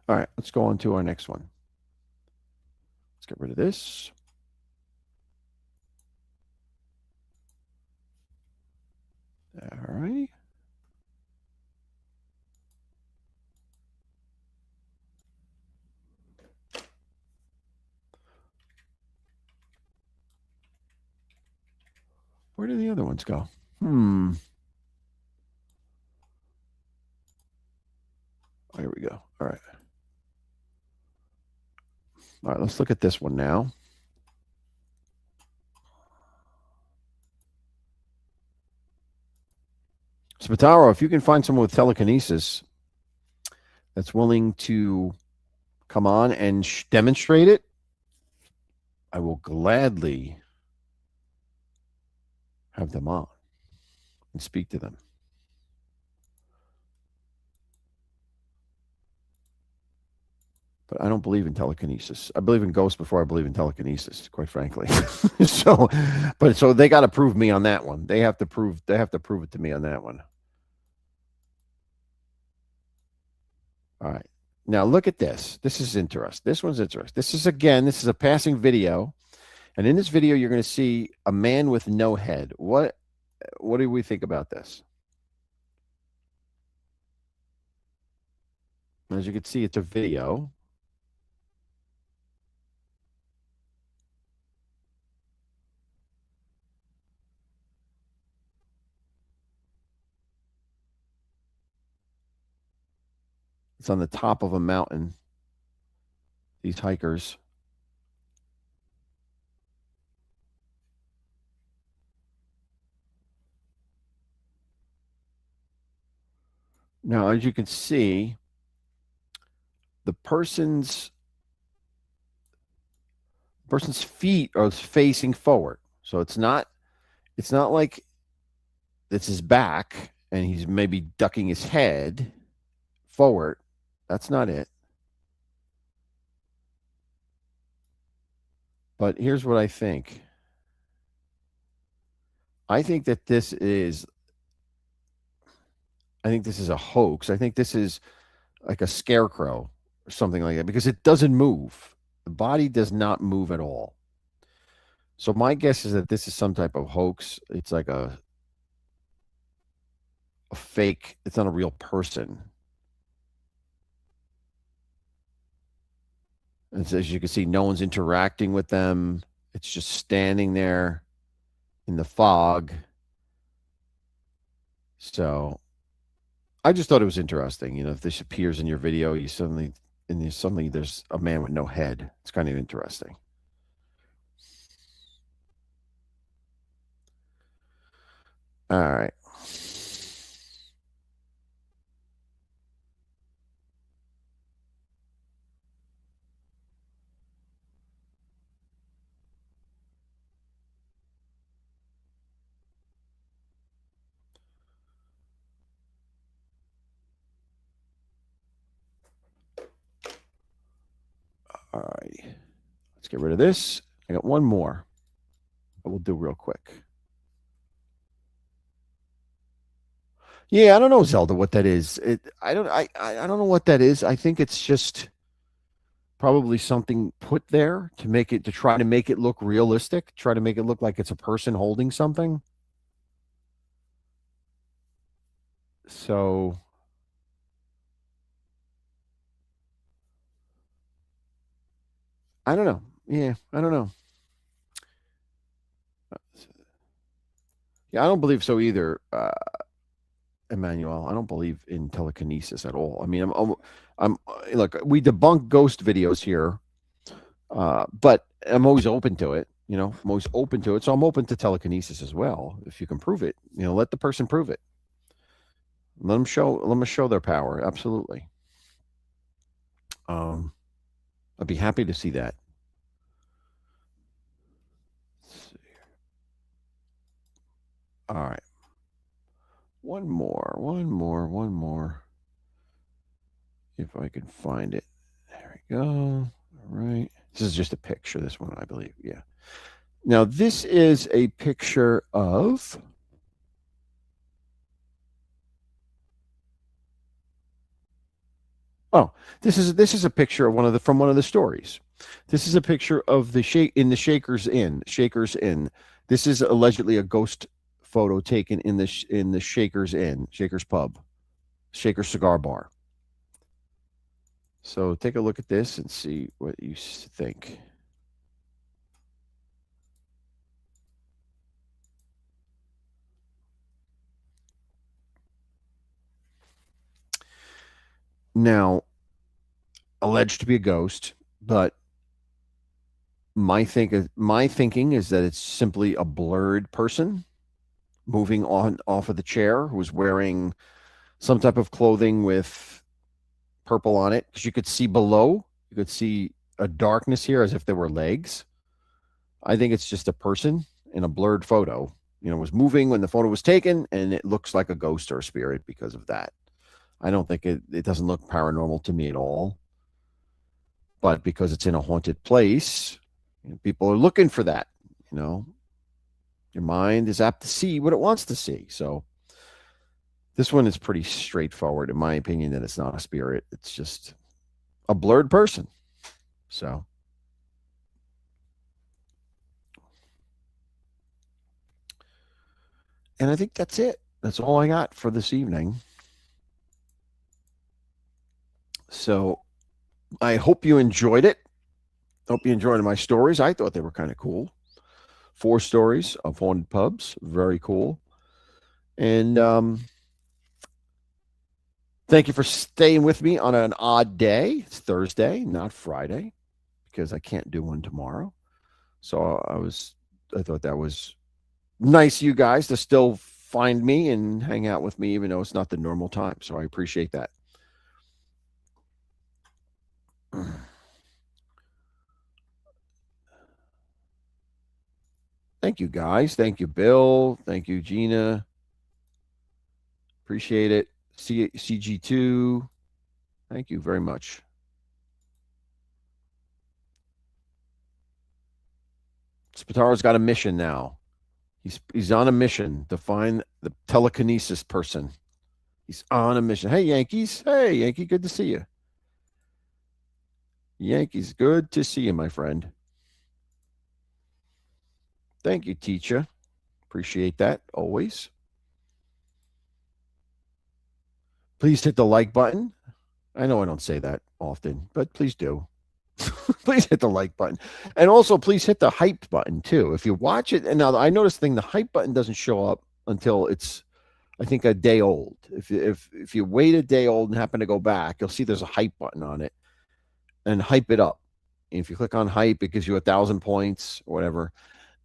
All right. Let's go on to our next one. Let's get rid of this. All right. Where did the other ones go? Oh, here we go. All right. All right. Let's look at this one now. Spataro, if you can find someone with telekinesis that's willing to come on and demonstrate it, I will gladly have them on and speak to them. But I don't believe in telekinesis. I believe in ghosts before I believe in telekinesis, quite frankly. so they got to prove me on that one. They have to prove it to me on that one. All right. Now look at this. This is interesting. This one's interesting. This is a passing video. And in this video, you're going to see a man with no head. What do we think about this? As you can see, it's a video. It's on the top of a mountain. These hikers. Now, as you can see, the person's feet are facing forward. So it's not like it's his back and he's maybe ducking his head forward. That's not it. But here's what I think. I think this is a hoax. I think this is like a scarecrow or something like that because it doesn't move. The body does not move at all. So my guess is that this is some type of hoax. It's like a fake. It's not a real person. And as you can see, no one's interacting with them. It's just standing there in the fog. So I just thought it was interesting. You know, if this appears in your video, there's a man with no head. It's kind of interesting. All right. All right. Let's get rid of this. I got one more. I will do real quick. Yeah, I don't know, Zelda, what that is. I don't know what that is. I think it's just probably something put there to try to make it look realistic, try to make it look like it's a person holding something. So I don't know. Yeah, I don't know. Yeah, I don't believe so either, Emmanuel. I don't believe in telekinesis at all. I mean, I'm look. We debunk ghost videos here, but I'm always open to it. I'm always open to it. So I'm open to telekinesis as well. If you can prove it, let the person prove it. Let them show their power. Absolutely. Um, I'd be happy to see that. All right. One more, one more, one more. If I can find it. There we go. All right. This is just a picture, this one, I believe. Yeah. Now, this is a picture of. Oh, this is a picture of one of the stories. This is a picture of the Shakers Inn. This is allegedly a ghost photo taken in the Shakers Inn, Shakers Pub, Shakers Cigar Bar. So take a look at this and see what you think. Now, alleged to be a ghost, but my thinking is that it's simply a blurred person moving on off of the chair who's wearing some type of clothing with purple on it, because you could see below. You could see a darkness here as if there were legs. I think it's just a person in a blurred photo. Was moving when the photo was taken, and it looks like a ghost or a spirit because of that. I don't think it doesn't look paranormal to me at all. But because it's in a haunted place, people are looking for that. You know, your mind is apt to see what it wants to see. So this one is pretty straightforward, in my opinion, that it's not a spirit. It's just a blurred person. So, and I think that's it. That's all I got for this evening. So I hope you enjoyed it. Hope you enjoyed my stories. I thought they were kind of cool. 4 stories of haunted pubs. Very cool. And thank you for staying with me on an odd day. It's Thursday, not Friday, because I can't do one tomorrow. So I thought that was nice, you guys, to still find me and hang out with me, even though it's not the normal time. So I appreciate that. Thank you, guys. Thank you, Bill. Thank you, Gina. Appreciate it. CG2. Thank you very much. Spataro's got a mission now. He's on a mission to find the telekinesis person. He's on a mission. Hey, Yankees. Hey, Yankee. Good to see you. Yankees, good to see you, my friend. Thank you, teacher. Appreciate that always. Please hit the like button. I know I don't say that often, but please do. Please hit the like button. And also, please hit the hyped button too. If you watch it, and now I noticed the thing, the hype button doesn't show up until it's, I think, a day old. If you wait a day old and happen to go back, you'll see there's a hype button on it, and hype it up. And if you click on hype, it gives you 1,000 points or whatever.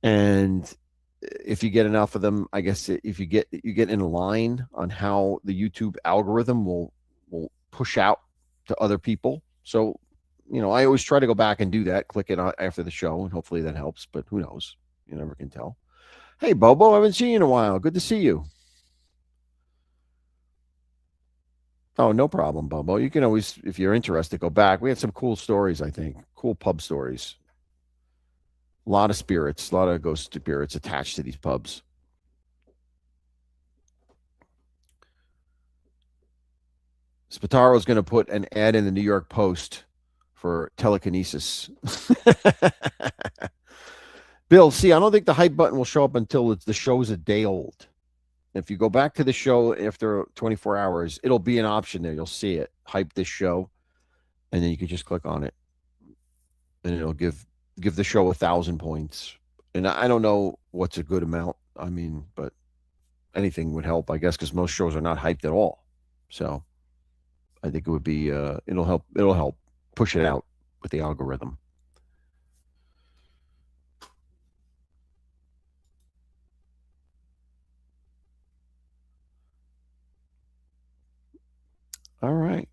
And if you get enough of them, I guess if you get in line on how the YouTube algorithm will push out to other people. So, I always try to go back and do that, click it after the show, and hopefully that helps. But who knows? You never can tell. Hey, Bobo, I haven't seen you in a while. Good to see you. Oh, no problem, Bobo. You can always, if you're interested, go back. We had some cool stories, I think. Cool pub stories. A lot of spirits, a lot of ghost spirits attached to these pubs. Spataro's going to put an ad in the New York Post for telekinesis. Bill, see, I don't think the hype button will show up until the show's a day old. If you go back to the show after 24 hours, it'll be an option there. You'll see it. Hype this show, and then you can just click on it, and it'll give the show 1,000 points. And I don't know what's a good amount. I mean, but anything would help, I guess, because most shows are not hyped at all. So I think it would be it'll help push it out with the algorithm. All right.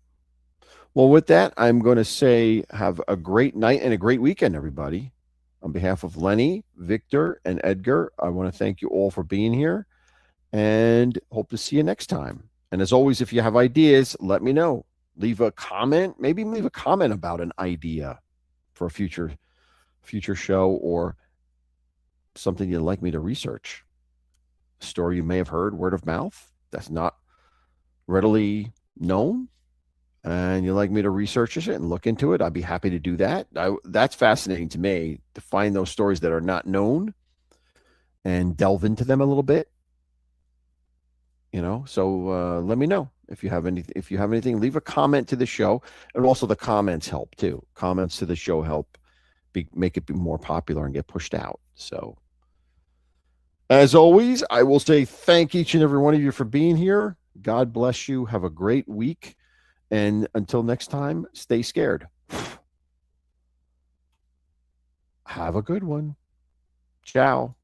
Well, with that, I'm going to say have a great night and a great weekend, everybody. On behalf of Lenny, Victor, and Edgar, I want to thank you all for being here and hope to see you next time. And as always, if you have ideas, let me know. Leave a comment, maybe leave a comment about an idea for a future show or something you'd like me to research. A story you may have heard word of mouth that's not readily known and you'd like me to research it and look into it, I'd be happy to do that. That's fascinating to me to find those stories that are not known and delve into them a little bit. So let me know if you have anything. Leave a comment to the show, and also the comments help too. Comments to the show help make it be more popular and get pushed out. So as always, I will say thank each and every one of you for being here. God bless you. Have a great week. And until next time, stay scared. Have a good one. Ciao.